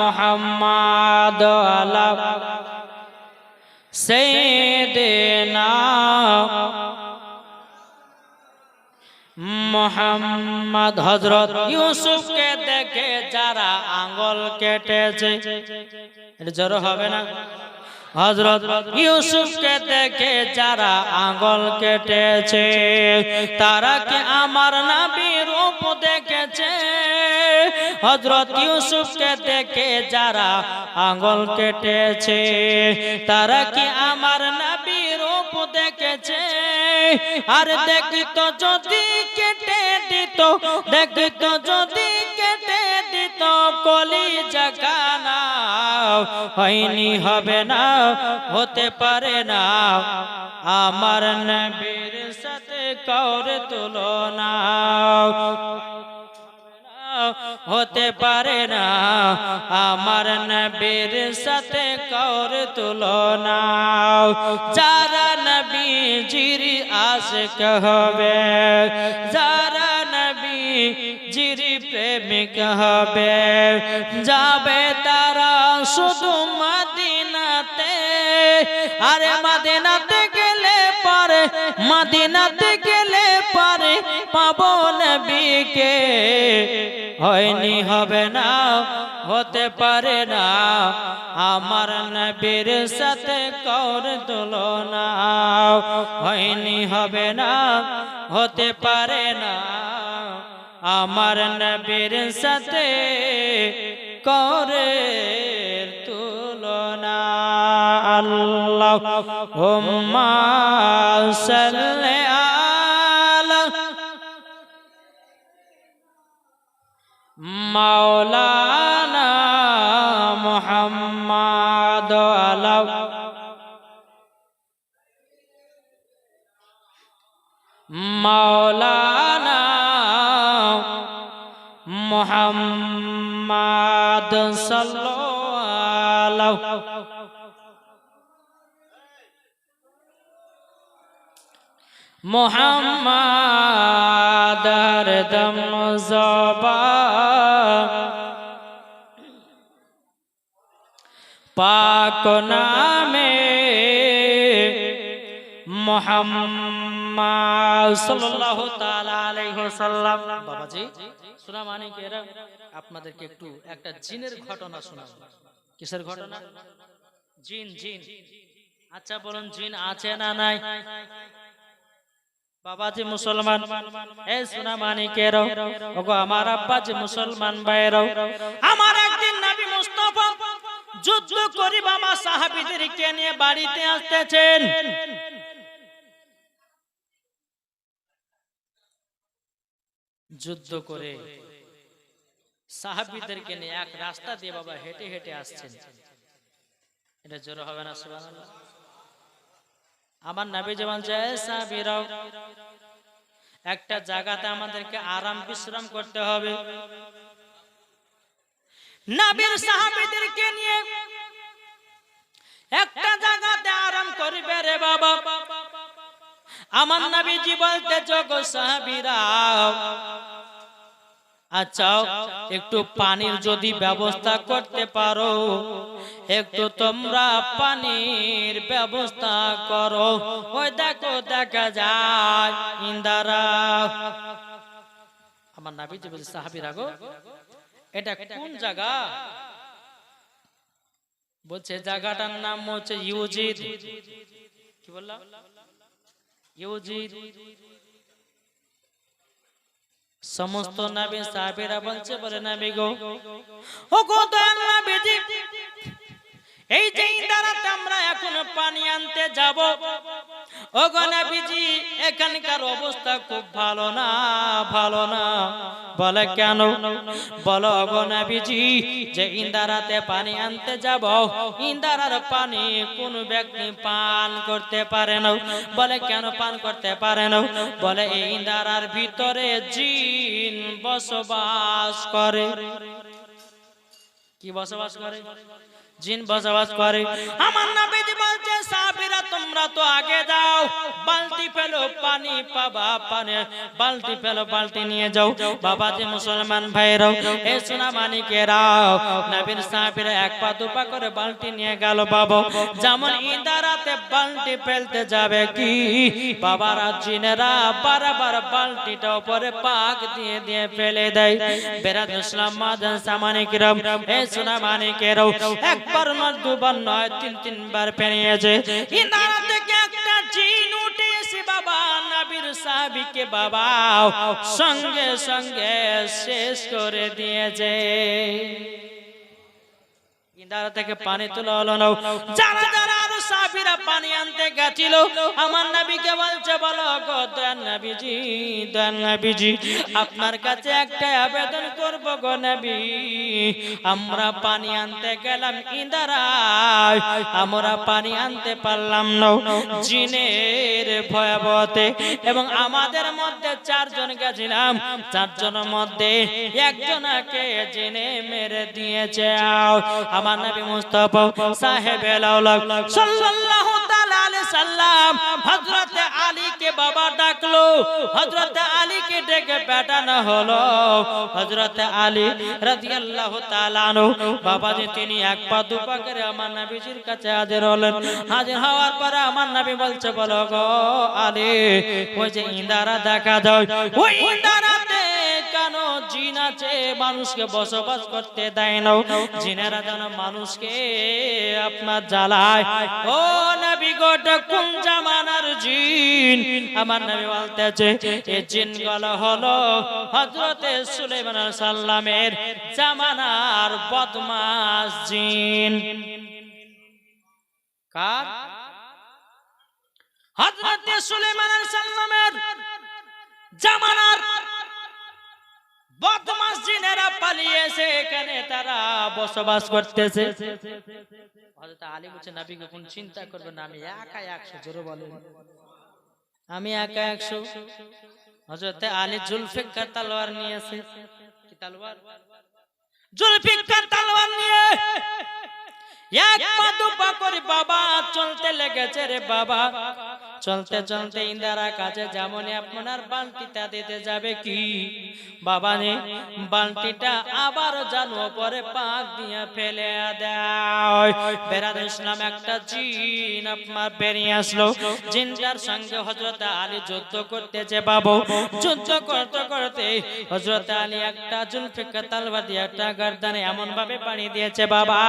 Speaker 1: মুহাম্মাদ আলা সাইয়্যিদিনা মুহাম্মদ। হযরত ইউসুফকে দেখে যারা আঙ্গুল কেটেছে, এটা জড়ো হবে না? হযরত ইউসুফকে দেখে যারা আঙ্গুল কেটেছে, তারা কি আমার নবীর রূপ দেখেছে? হযরত ইউসুফকে দেখে যারা আঙ্গুল কেটেছে, তারা কি আমার নবীর রূপ দেখেছে? আর দেখিতো যদি কেটে দিত, দেখিতো যদি কেটে দিত কলিজা খানা, হয়নি হবে না, হতে পারে না আমার নবীর সাথে কাউর তুলনা, হতে পারে না আমার নবীর সাথে কাউর তুলনা। যারা নবীজির আশিক হবে, যারা নবীজির প্রেমিক হবে, যাবে তারা শুধু মদিনাতে। আরে মদিনাতে গেলে পারে, মদিনাতে গেলে পারে পাবো নবীকে, হয়নি হবে না, হতে পারে না আমার নবীর সাথে কাউর তুলনা, হয়নি হবে না, হতে পারে না আমার নবীর সাথে কাউর তুলনা। আল্লাহুম্মা সাল্লি আলা মাওলানা মাওলানা মুহাম্মদ সাল্লাল্লাহু মুহাম্মদ হরদম জবান পাক নামে মুহাম্মদ সাল্লাল্লাহু তাআলা আলাইহি ওয়াসাল্লাম। বাবাজি শোনা মানে কি এরা আপনাদেরকে একটু একটা জিনের ঘটনা শোনাবো। কিসের ঘটনা? জিন। জিন আচ্ছা বলুন জিন আছে না নাই? বাবাজি মুসলমান এ সোনা মানিকেরও ওগো আমার আব্বাজি মুসলমান ভাইরাও, আমার একদিন নবী মুস্তাফা যুদ্ধ করি বাবা সাহাবীদেরকে নিয়ে বাড়িতে আসতেছেন। যুদ্ধ করে সাহাবীদেরকে নিয়ে এক রাস্তা দিয়ে বাবা হেঁটে হেঁটে আসছেন। এটা জোরে হবে না সুবহানাল্লাহ? আমার নবী যেমন যায় সাহাবীরাও একটা জায়গাতে আমাদেরকে আরাম বিশ্রাম করতে হবে। নবীর সাহাবীদেরকে নিয়ে একটা জায়গাতে আরাম করবে রে বাবা। আমার নবীজি বলতে গো সাহাবীরা, আচ্ছা একটু পানির যদি ব্যবস্থা করতে পারো, একটু তোমরা পানির ব্যবস্থা করো। ওই দেখো দেখা যায় ইন্দারা। আমার নবীজি বলছে সাহাবীরা গো এটা কোন জায়গা? বলছে জায়গাটার নাম হচ্ছে ইউজিদ। কি বললাম? ইউজিদ। সমস্ত নবী সাহাবীরা বলছে বলে নবী গো ও গো দয়াল নবীজি, এই যে ইন্দারাতে আমরা এখন পানি আনতে যাব, ও গো নবীজি এখানকার অবস্থা খুব ভালো না, ভালো না। বলে কেন? বলো গো নবীজি যে ইন্দারাতে পানি আনতে যাব, ইন্দারার পানি কোন ব্যক্তি পান করতে পারে না। বলে কেন পান করতে পারে না? বলে এই ইন্দারার ভিতরে জিন বসবাস করে। কি বসবাস করে? জিন বসবাস করে। আমার নবীজি বলছে সাহাবীরা তোমরা তো আগে যাও, বালতি ফেলো পানি পাবা, পানি বালতি ফেলো, বালতি নিয়ে যাও। বাবাজি মুসলমান ভাইরাও এ সোনা মানিকেরাও, নবীর সাহাবীরা এক পা দুপা করে বালতি নিয়ে গেল। বাবা যেমন ইন্দারাতে বালতি ফেলতে যাবে কি বাবারা জিনেরা বারবার বালতিটা উপরে পাক দিয়ে দিয়ে ফেলে দেয়। বেরাদ ইসলাম মাদান সামানিকরাম এ সোনা মানিকেরাও একবার নয় দুবার নয় তিন তিনবার পেরিয়েছে। ইন্দারা থেকে একটা জিন উঠে এসে বাবা নবীর সাহাবীকে বাবা সঙ্গে সঙ্গে শেষ করে দিয়েছে। ইন্দারা থেকে পানি তোলা হলো না। যারা যারা আরো সাহাবীরা পানি আনতে গেছিল আমার নবীকে বলছে বলো গো দয়াল নবীজি, দয়াল নবীজি আপনার কাছে একটা আবেদন করব গো নবী, আমরা পানি আনতে গেলাম ইন্দারায়, আমরা পানি আনতে পারলাম না জিনের ভয়াবহতে, এবং আমাদের মধ্যে চারজন গেছিলাম, চারজনের মধ্যে একজনকে জিনে মেরে দিয়েছে। আমার নবী মুস্তাফা সাহেবে লাউলা সাল্লাল্লাহু তাআলা আলাইহি সাল্লাম হযরত আলী কে বাবা ডাকলো, হযরত আলী কে ডেকে পাঠানো হলো। হযরত আলী রাদিয়াল্লাহু তাআলা আনহু বাবাজি তিনি এক পা দুপা করে আমার নবীজির কাছে হাজির হলেন। হাজির হওয়ার পরে আমার নবী বলছে বলো গো আলী ওই যে ইন্দারা দেখা যায়, ওই ইন্দারাতে কেন জিন আছে মানুষকে বসবাস করতে দেয় না? জিনেরা যেন মানুষকে আপনার জ্বালায়। ও নবী গোটা কোন জামানার জিন? আমার নবী বলতেছে এই জিনগুলো হলো হযরতে সুলাইমান আলাইহিস সালামের জামানার বদমাশ জিন। কার? হযরতে সুলাইমান আলাইহিস সালামের জামানার বদমাশ জিনেরা পালিয়েছে, এখানে তারা বসবাস করতেছে। হযরত আলী বলছে নবীকে কোন চিন্তা করবেন না, আমি একা 100 জোরে বলেন আমি একা 100। হযরতে আলী জুলফিকার তলোয়ার নিয়েছে। কি তলোয়ার? জুলফিকার তলোয়ার নিয়ে এক পা দু পা করে বাবা চলতে লেগেছে রে বাবা। চলতে চলতে ইন্দারা কাছে যেমনই আপনার বালতিটা দিতে যাবে কি বাবা নে বালতিটা আবার জানো পরে পাক দিয়ে ফেলে দেয়। বেরাদ ইসলাম একটা জিন আপনার বেরিয়ে আসলো। জিনটার সঙ্গে হযরত আলী যুদ্ধ করতেছে বাবু। যুদ্ধ করতে করতে হযরত আলী একটা জুলফিকার তলোয়ার দিয়ে একটা গর্দানে এমন ভাবে পানি দিয়েছে বাবা,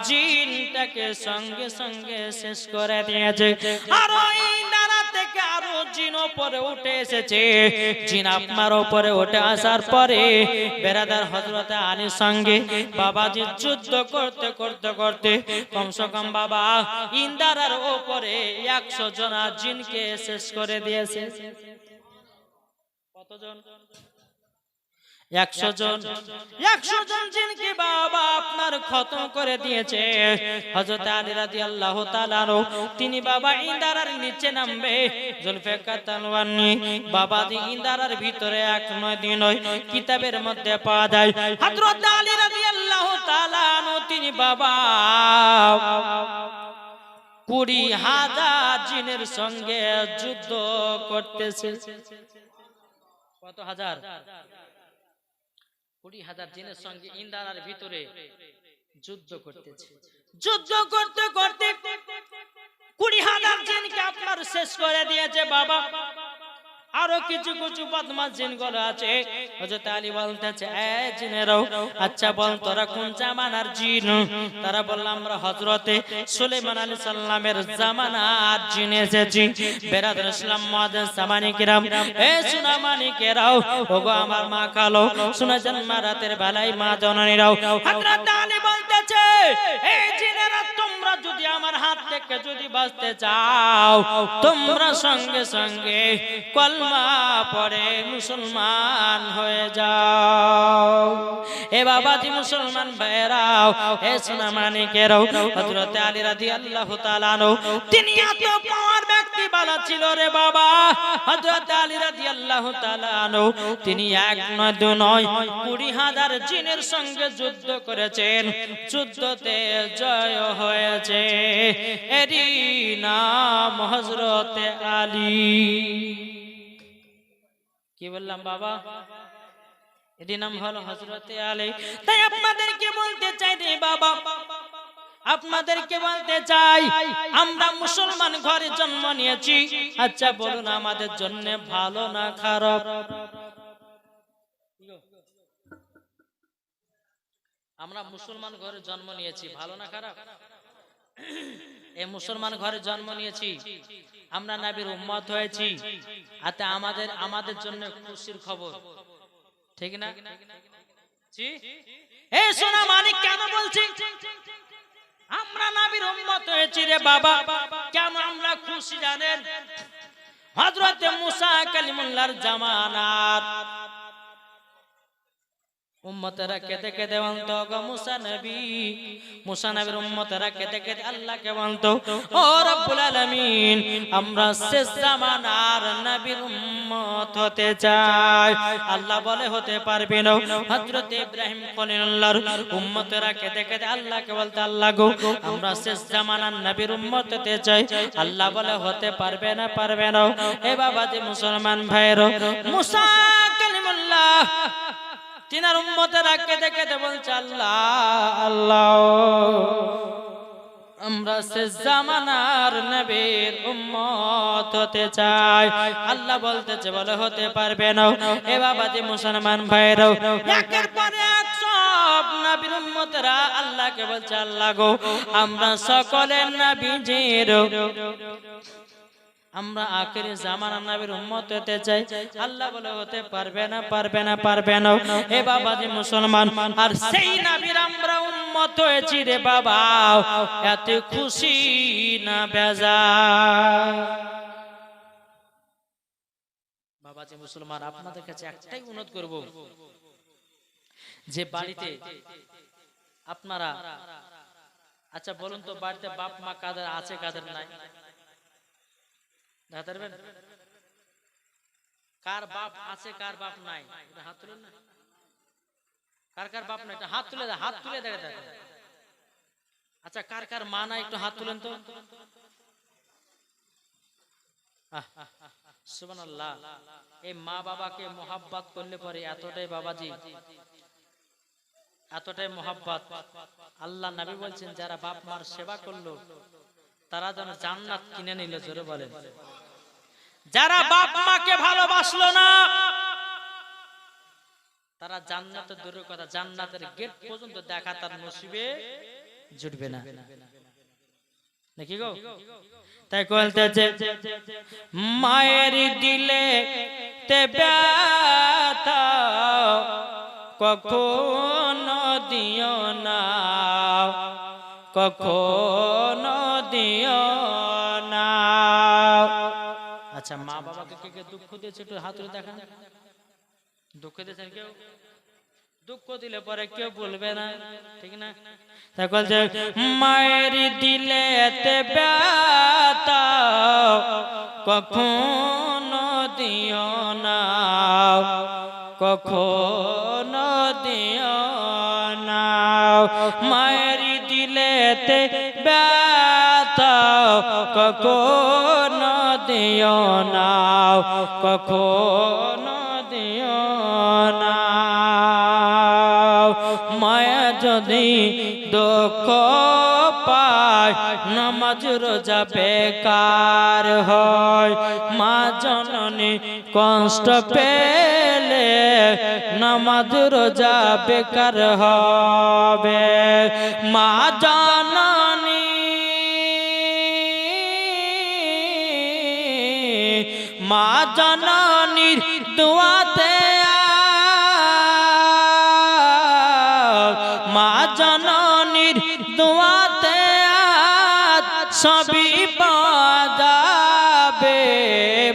Speaker 1: জিনটাকে সঙ্গে সঙ্গে শেষ করে দিয়েছে। আর ওই নারা থেকে আরো জিন উপরে উঠে এসেছে। জিন আপনার উপরে উঠে আসার পরে বেরাদার হযরত আলীর সঙ্গে বাবাজি যুদ্ধ করতে করতে করতে কমসে কম বাবা ইন্দারার উপরে 100 জন জিনকে শেষ করে দিয়েছে। কতজন? 100 জন। 100 জন জিনকে বাবা আপনার খতম করে দিয়েছে। হযরত আলী রাদিয়াল্লাহু তাআলা তিনি বাবা ইন্দারার নিচে নামবে জুলফিকার তলোয়ার নিয়ে। বাবা ইন্দারার ভিতরে এক নয় দিন নয় কিতাবের মধ্যে পাওয়া যায় হযরত আলী রাদিয়াল্লাহু তাআলা তিনি বাবা 20,000 জিনের সঙ্গে যুদ্ধ করতেছে। কত হাজার? 20,000 জিনের সঙ্গে ইন্দারার ভিতরে যুদ্ধ করতেছে। যুদ্ধ করতে করতে 20,000 জিনকে আপনার শেষ করে দিয়েছে বাবা। আরো কিছু কিছু বদমাশ জিনগুলো আছে। হযরত আলী বলতেছে এ জিনেরাও আচ্ছা বল তোরা কোন জামানার জিন? তারা বলল আমরা হযরতে সুলাইমান আলাইহিস সালামের জামানার জিন এসেছি। বেরাদর ইসলাম মুআজ্জিন সামানি কিরাম এ সুনামানি কেরাও ওগো আমার মা খালো শুনেছেন মা রাতের বেলায় মা জননীরাও। হযরত আলী বলতেছে এই জিনেরা তোমরা যদি আমার হাত থেকে যদি বাঁচতে চাও তোমরা সঙ্গে সঙ্গে কলমা পড়ে মুসলমান হয়ে যাও। এ বাবাজি মুসলমান ভাইরাও এ সোনামানিকেরাও হযরত আলী রাদিয়াল্লাহু তাআলা আনহু তিনি এত পাওয়ার ব্যক্তি বালা ছিল রে বাবা। হযরত আলী রাদিয়াল্লাহু তাআলা আনহু তিনি এক নয় দুই নয় 20,000 জিনের সঙ্গে যুদ্ধ করেছেন। যুদ্ধতে জয় হয়েছে। এরই নাম হযরত আলী। কি বললাম বাবা? এর নাম হলো হযরতে আলী। তাই আপনাদেরকে বলতে চাই রে বাবা, আপনাদেরকে বলতে চাই আমরা মুসলমান ঘরে জন্ম নিয়েছি। আচ্ছা বলুন আমাদের জন্য ভালো না খারাপ? আমরা মুসলমান ঘরে জন্ম নিয়েছি, ভালো না খারাপ? এই মুসলমান ঘরে জন্ম নিয়েছি, আমরা নবীর উম্মত হয়েছি, আতে আমাদের জন্য খুশির খবর, ঠিক না? জি এই সোনা মানিক কেন বলছি আমরা নবীর উম্মত হয়েছি রে বাবা? কেন আমরা খুশি জানেন? হযরত মুসা কালিমুল্লাহর জামানার উম্মতেরা কেঁদে কেঁদে বলতো গো মুসা নবীর উম্মতেরা কেঁদে কেঁদে আল্লাহকে বলতো ও রব্বুল আলামিন আমরা শেষ জামানার নবীর উম্মত হতে চাই। আল্লাহ বলে হতে পারবে না। হযরত ইব্রাহিম খলিলুল্লাহর উম্মতেরা কেঁদে কেঁদে আল্লাহকে বলতো আল্লাহ গো আমরা শেষ জামানার নবীর উম্মত হতে চাই। আল্লাহ বলে হতে পারবে না, পারবে না। এ বাবাজি মুসলমান ভাইরা মুসা কালিমুল্লাহ তিনার উম্মতেরা কেঁদে কেঁদে বলছে আল্লাহ আল্লাহ আমরা শেষ জামানার নবীর উম্মত হতে চাই। আল্লাহ বলতেছে বলে হতে পারবে না। এ বাবাজি মুসলমান ভাইরা একের পর এক সব নবীর উম্মতেরা আল্লাহকে বলছে আল্লাহ গো আমরা সকলের নবীজির আমরা আখেরি জামানার নবীর উম্মত হতে চাই। আল্লাহ বলে হতে পারবে না, পারবে না, পারবে না। এ বাবাজি মুসলমান আর সেই নবীর আমরা উম্মত হয়েছি রে বাবা, এত খুশি না বেজার? বাবাজি মুসলমান আপনাদের কাছে একটাই অনুরোধ করব, যে বাড়িতে আপনারা আচ্ছা বলুন তো বাড়িতে বাপ মা কাদের আছে কাদের নাই? কার বাপ আছে কার বাপ নাই এটা হাত তুলে না, কার কার বাপ নাই এটা হাত তুলে দাঁড়িয়ে দেখো। আচ্ছা কার কার মা নাই একটু হাত তুলেন তো। সুবহানাল্লাহ। এই মা বাবাকে মোহাব্বত করলে পরে এতটাই বাবাজি, এতটাই মোহাব্বত। আল্লাহ নবী বলছেন যারা বাপ মার সেবা করলো তারা যেন জান্নাত কিনে নিল। জোরে বলেন। যারা বাপ মাকে ভালোবাসলো না তারা জান্নাতের দূরের কথা জান্নাতের গেট পর্যন্ত দেখা তার নসিবে জুটবে না, নাকি গো? তাই বলতেছে মায়ের দিলে তে ব্যথা কখনো দিও না, কখনো দিও না। আচ্ছা মা বাবাকে কে কে দুঃখ দিয়েছে একটু হাত তুলে দেখান। দুঃখ দিয়েছেন কেউ? দুঃখ দিলে পরে কেউ বলবে না, ঠিক না? তখন যে মায়ের দিলে তে ব্যথা কখনো দিও না, কখনো দিও না। মায়ের দিলে তে ব্যথা কখনো দিও না, কখনো দিও না। মায়া যদি দুঃখ পায় নামাজ রোজা বেকার হয়। মা জননী কষ্ট পেলে নামাজ রোজা বেকার হবে। মা জননী মা জননীর দোয়াতে মা জননীর দোয়াতে সবই পাওয়া যাবে।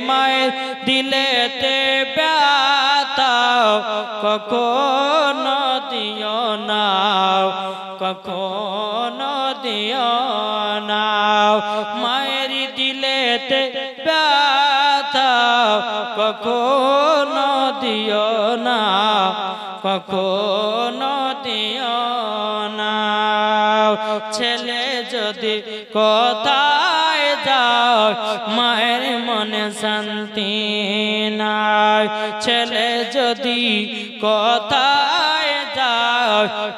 Speaker 1: মায়ের দিলেতে ব্যথা কখনো দিও না, কখনো দিও না। মায়ের দিলেতে ব্যথা কখনো দিও না, কখনো দিও না। ছেলে যদি কোথায় যাও মায়ের মনে শান্তি নাই। ছেলে যদি কোথায় যাও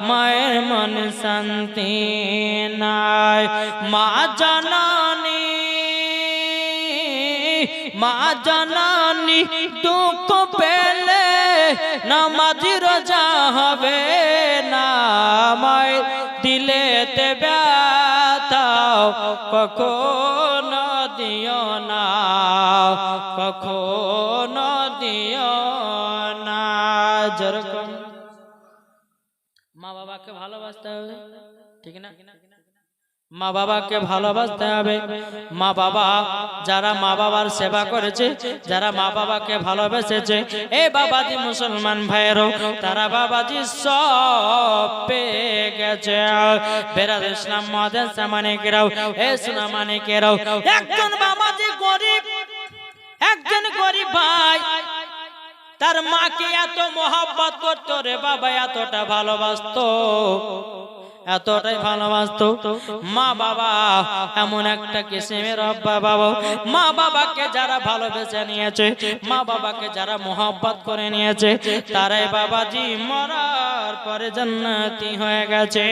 Speaker 1: মায়ের মনে শান্তি নাই। মা জননী মা জননী দুঃখ পেলে নামাজ রোজা হবে না। মায়ের দিলেতে ব্যথা কখনো দিও না, কখনো দিও না। যেরকম মা বাবাকে ভালোবাসতে হবে, ঠিক না? মা বাবাকে ভালোবাসতে হবে। মা বাবা যারা মা বাবার সেবা করেছে, যারা মা বাবাকে ভালোবেসেছে, এই বাবাজি মুসলমান ভাইয়েরও তারা বাবাজি সব পেয়ে গেছে। বেরাদ ইসলাম মহাদেশ মানিকেরাও, এ সোনা মানিকেরাও, একজন বাবাজি গরিব, একজন গরিব ভাই তার মাকে এত মহব্বত করতো রে বাবা, এতটা ভালোবাসতো, এতটাই ভালোবাসতো। মা বাবা এমন একটা কিসিমের বাবা, মা বাবাকে যারা ভালোবেসে নিয়েছে, মা বাবাকে যারা মোহব্বত করে নিয়েছে, তারাই বাবাজি মরার পরে জান্নাতি হয়ে গেছে।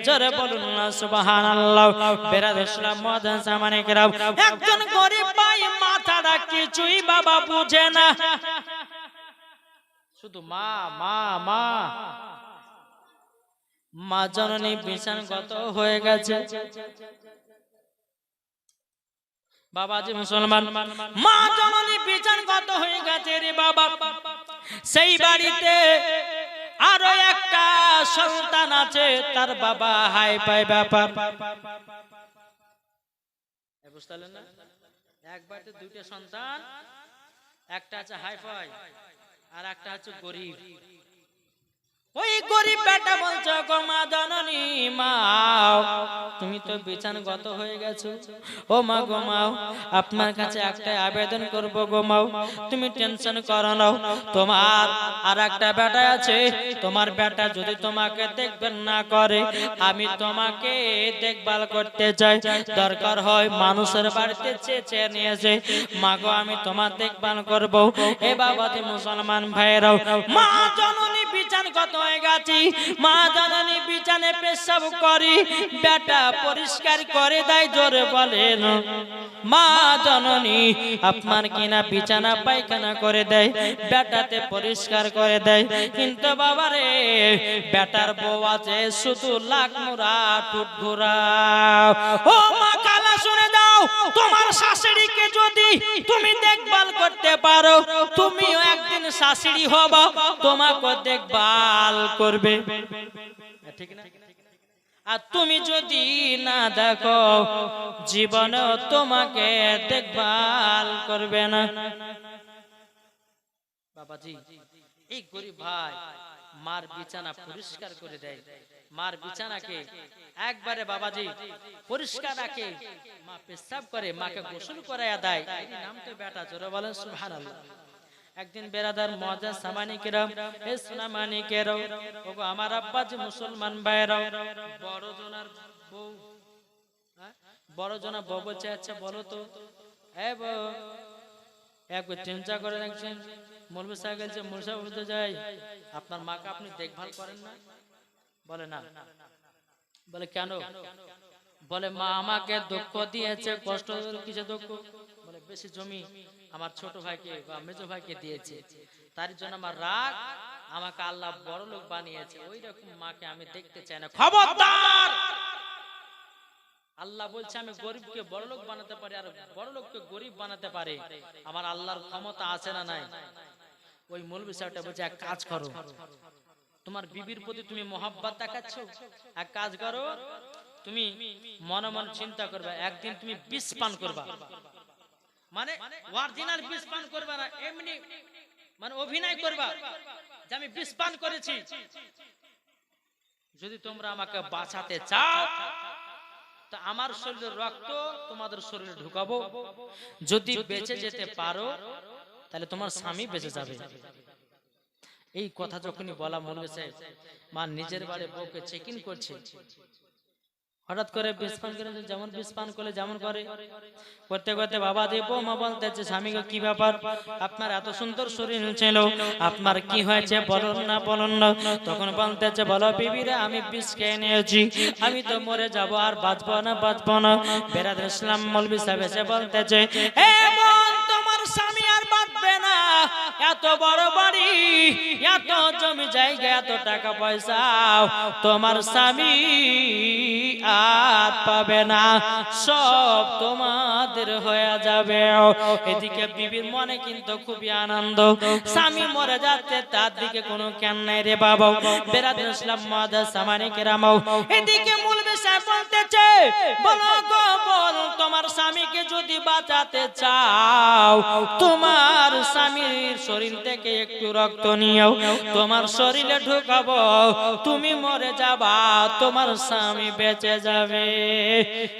Speaker 1: জোরে বলুন না সুবহানাল্লাহ। বেরাদ ইসলাম মাদ্রাসা মানিকেরাও, একজন গরিব ভাই মাথাটা কিছুই বাবা বুঝে না, শুধু মা মা মা। মা জননী বিছানগত হয়ে গেছে। বাবাজি মুসলমান, মা জননী বিছানগত হয়ে গেছে রে বাবা। সেই বাড়িতে আরো একটা সন্তান আছে, তার বাবা হাই পাই ব্যাপার। বুঝতে পারলেন না? এক বাড়িতে দুইটা সন্তান, একটা আছে হাই ফাই আর একটা হচ্ছে গরিব। ওই গরিব বেটা বলছো গো মা জননী মা তুমি তো বিছানগত হয়ে গেছো ও মা গো মা আপনার কাছে একটা আবেদন করব গো মা তুমি টেনশন করো না তোমার আর একটা বেটা আছে তোমার বেটা যদি তোমাকে দেখবেন না করে আমি তোমাকে দেখভাল করতে চাই দরকার হয় মানুষের বাড়িতে চেয়ে নিয়েছে মা গো আমি তোমার দেখভাল করব এ বাবাতে মুসলমান ভাইরাও মা জননী বিছানগত হয়ে গেছি মা জননী বিছানে পেশাব করি বেটা পরিষ্কার করে দেয় জোরে বলেন মা জননী আপনার কিনা বিছানা পায়খানা করে দেয় বেটাতে পরিষ্কার করে দেয় কিন্তু বাবারে বেটার বউ আছে শুধু লাখ মুড়া টুটঘুরা ও মা কালা শুনে দাও তোমার শাশুড়িকে যদি তুমি দেখভাল করতে পারো তুমিও একদিন শাশুড়ি হবা তোমাকে দেখভাল করবে ঠিক না আর তুমি যদি না দেখো জীবনে তোমাকে দেখভাল করবে না বাবাজি এই গরিব ভাই মার বিছানা পরিষ্কার করে দেয় মার বিছানাকে একবারে বাবাজি পরিষ্কার রাখে মা পেশাব করে মাকে গোসল করায়া দেয় এই নাম তো বেটা জোরে বলেন সুবহানাল্লাহ একদিন বেরাদার মুআজ্জাজ সামানি কিরাম এ সুনামানি কেরাও ওগো আমার আব্বা যে মুসলমান ভাইরাও বড় জনার বউ বড় জনা বউ বলছে আচ্ছা বলো তো এ বউ একবার চিন্তা করে দেখছেন মৌলভী সাহেব বলছে মুর্শিদ বলতে যাই আপনার মাকে আপনি দেখভাল করেন না বলে না বলে কেন বলে মা আমাকে দুঃখ দিয়েছে কষ্ট কিছু দুঃখ বলে বেশি জমি আমার ছোট ভাইকে বা মেজো ভাইকে দিয়েছে তার জন্য আমার রাগ আমাকে আল্লাহ বড় লোক বানিয়েছে ওই রকম মাকে আমি দেখতে চাই না খবরদার আল্লাহ বলছে আমি গরিবকে বড় লোক বানাতে পারি আর বড় লোককে গরিব বানাতে পারে আমার আল্লাহর ক্ষমতা আছে না নাই ওই মৌলভী সাহেবটা বলছে এক কাজ করো তোমার বিবির প্রতি তুমি মহব্বত দেখাচ্ছ এক কাজ করো তুমি মনে মনে চিন্তা করবে একদিন তুমি বিষ পান করবা মানে অরিজিনাল বিষ পান করবা না এমনি মানে অভিনয় করবা যে আমি বিষ পান করেছি যদি তোমরা আমাকে বাঁচাতে চাও তা আমার শরীরের রক্ত তোমাদের শরীরে ঢুকাবো যদি বেঁচে যেতে পারো তাহলে তোমার স্বামী বেঁচে যাবে এই কথা যখনই বলা মনে হয়েছে মা নিজের বাড়ি বউকে চেক ইন করছে হঠাৎ করে বিষ পান করে যেমন বিষ পান করলে যেমন করে করতে করতে বাবা দেব মা বলতেছে স্বামীকে কি ব্যাপার আপনার এত সুন্দর শরীর ছিল আপনার কি হয়েছে বলুন না তখন বলতেছে বলো বিবিরা আমি বিষ খেয়ে নিয়েছি আমি তো মরে যাব আর বাঁচবো না বেরাদর ইসলাম মৌলভী সাহেব এসে বলতেছে এ বোন তোমার স্বামী আর বাঁচবে না এত বড় বাড়ি এত জমি জায়গা এত টাকা পয়সা তোমার স্বামী আর পাবে না সব তোমাদের হয়ে যাবে এদিকে বিবির মনে কিন্তু খুবই আনন্দ স্বামী মরে যাচ্ছে তার দিকে কোনো জ্ঞান নাই রে বাবা বেরাদর ইসলাম মুআজ্জাজ সামানি কেরাম এদিকে মৌলভী সাহেব বলতেছে বলো গো বল তোমার স্বামীকে যদি বাঁচাতে চাও তোমার স্বামীর শরীর থেকে একটু রক্ত নিও তোমার শরীরে ঢুকাবো তুমি মরে যাবা তোমার স্বামী বেঁচে যাবে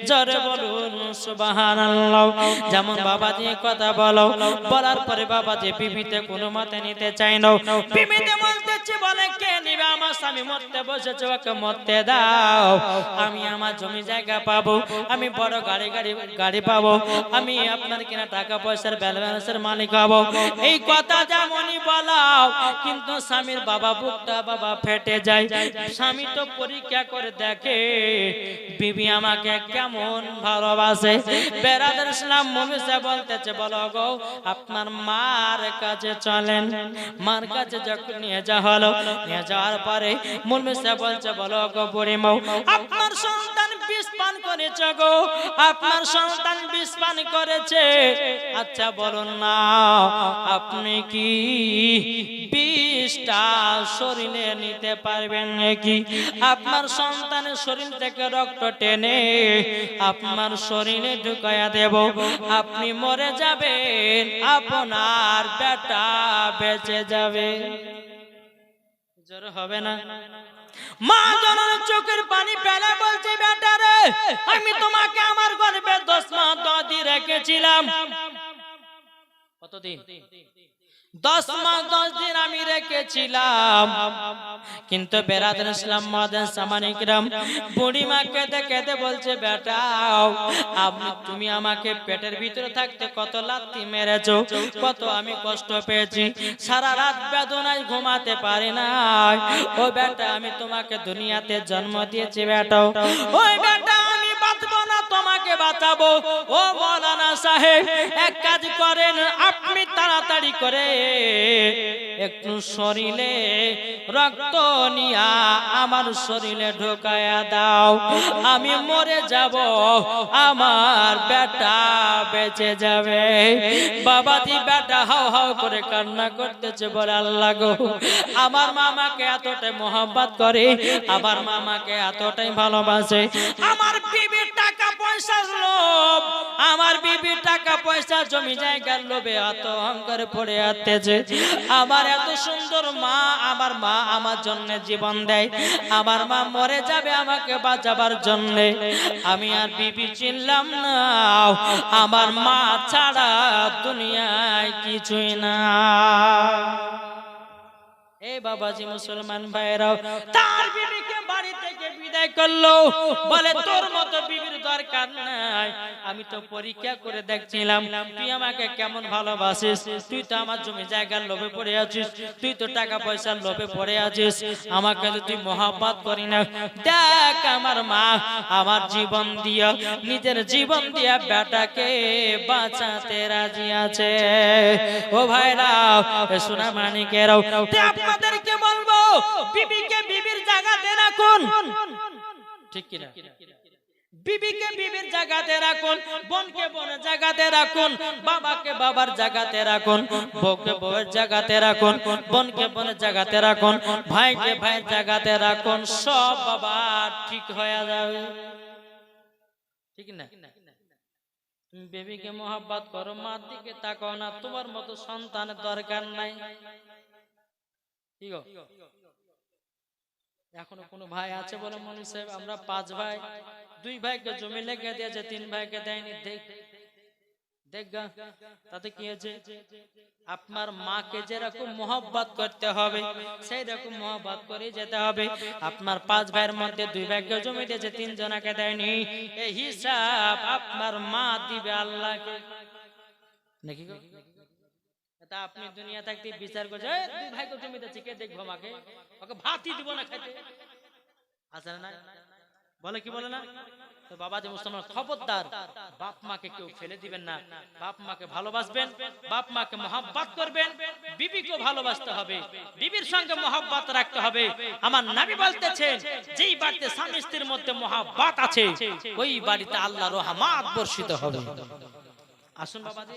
Speaker 1: জোরে বলুন সুবহানাল্লাহ যেমন বাবাজি কথা বলো বলার পরে বাবাজি বিবিতে কোনো মতে নিতে চাই না বিবিতে বলতেছে বলে কে নিবে আমার স্বামী মরতে বসেছে ওকে মরতে দাও আমি আমার জমি জায়গা পাবো আমি বড় গাড়ি পাবো আমি আপনার কিনা টাকা পয়সার ব্যালেন্সের মালিক হব এই কথা যেমনই বলাও কিন্তু স্বামীর বুকটা ফেটে যায় স্বামী তো পরীক্ষা করে দেখে বিবি আমাকে কেমন ভালোবাসে বেরাদর ইসলাম মৌলভী সাহেব বলতেছে বলো গো আপনার মার কাছে চলেন মার কাছে যখন নিয়ে যাওয়ার পরে মৌলভী সাহেব বলছে বলো গো বুড়ি মৌ আপনার সন্তান বিষ পান করেছে গো আপনার সন্তান বিষ পান করেছে আচ্ছা বলুন না আপনি কি বিষটা শরীরে নিতে পারবেন নাকি আপনার সন্তানের শরীর থেকে রক্ত টেনে আপনার শরীরে ঢুকায়া দেব আপনি মরে যাবেন আপনার বেটা বেঁচে যাবে জোর হবে না? মা জননী চোখের পানি ফেলে বলছে, বেটা রে, আমি তোমাকে আমার গর্ভে 10 মাস 10 দিন রেখেছিলাম। কতদিন? 10 মাস 10 দিন আমি রেখেছিলাম। কিন্তু বেরাদর ইসলাম মাদান সামানিকরাম, বুড়ি মা কেঁদে কেঁদে বলছে, বেটা তুমি আমাকে পেটের ভিতরে থাকতে কত লাথি মেরেছো, কত আমি কষ্ট পেয়েছি, সারা রাত বেদনায় ঘুমাতে পারি না। ও বেটা, আমি তোমাকে দুনিয়াতে জন্ম দিয়েছি বেটা, ওই বেটা আমি বাঁচবো না, তোমাকে বাঁচাবো। ও মাওলানা সাহেব, এক কাজ করেন, আপনি তাড়াতাড়ি করে একটু শরীরে রক্ত নিয়া আমার শরীরে ঢোকায়া দাও, আমি মরে যাব, আমার বেটা বেঁচে যাবে। বাবাজি বেটা হাও হাও করে কান্না করতেছে, বলে আল্লাহ গো, আমার মামাকে এতটাই মোহাব্বত করে, আমার মামাকে এতটাই ভালোবাসে, আমার বিবির টাকা পয়সার লোভ, আমার বিবির টাকা পয়সা জমি জায়গার লোভে এত অহংকার পড়ে আসতেছে। আমার এত সুন্দর মা, আমার মা আমার জন্য জীবন দেয়, আমার মা মরে যাবে আমাকে বাঁচাবার জন্য, আমি আর বিবি চিনলাম না, আমার মা ছাড়া দুনিয়ায় কিছুই না। এই বাবাজি মুসলমান ভাইরাও, তার বিবিকে বাড়ি থেকে বিদায় করলো, বলে তোর মতো বিবির দরকার নাই, আমি তো পরীক্ষা করে দেখছিলাম তুই আমাকে কেমন ভালোবাসিস, তুই তো আমার জমি জায়গার লোভে পড়ে আছিস, তুই তো টাকা পয়সার লোভে পড়ে আছিস, আমাকে তো তুই মহব্বত করি না। দেখ আমার মা আমার জীবন দিয়া, নিজের জীবন দিয়া বেটাকে বাঁচাতে রাজি আছে। ও ভাইরাও, সোনা মানিকেরাও, আপনাদেরকে বলবো, বিবিকে বিবির জায়গাতে রাখুন, ঠিক কিনা? বিবিকে বিবির জায়গাতে রাখুন, বোনকে বোনের জায়গাতে রাখুন, বাবাকে বাবার জায়গাতে রাখুন, বউকে বউয়ের জায়গাতে রাখুন, বোনকে বোনের জায়গাতে রাখুন, ভাইকে ভাইয়ের জায়গাতে রাখুন, সব বাবা ঠিক হয়ে যাবে, ঠিক না? তুমি বেবিকে মোহাব্বত করো, মার দিকে তাকাও না, তোমার মতো সন্তানের দরকার নাই। কি গো, এখনো কোনো ভাই আছে বলে মনি সাহেব? আমরা 5 ভাই, 2 ভাইকে জমি লেগে দিয়েছে, 3 ভাইকে দেয়নি। দেখগা তাতে কি হয়েছে? আপনার মাকে যেরকম মোহাব্বত করতে হবে সেই রকম মোহাব্বত করে যেতে হবে। আপনার 5 ভাইয়ের মধ্যে 2 ভাইকে জমি দিয়েছে, 3 জনকে দেয়নি, এই হিসাব আপনার মা দিবে আল্লাহকে, নাকি গো? তা আপনি দুনিয়া থাকতে বিচার করছে, 2 ভাইকে জমি দিয়েছে, কে দেখবো আমাকে, ওকে ভাতই দিব না খেতে, আছে না? বলে কি বলে না? তো বাবাজি মুসলমান, খবরদার, বাপ মাকে কেউ ফেলে দিবেন না, বাপ মাকে ভালোবাসবেন, বাপ মাকে মহব্বত করবেন, বিবিকে ভালোবাসতে হবে, বিবির সঙ্গে মহব্বত রাখতে হবে। আমার নবী বলতেছেন, যেই বাড়িতে স্বামী স্ত্রীর মধ্যে মহব্বত আছে, ওই বাড়িতে আল্লাহর রহমত বর্ষিত হবে। আসুন বাবাজি।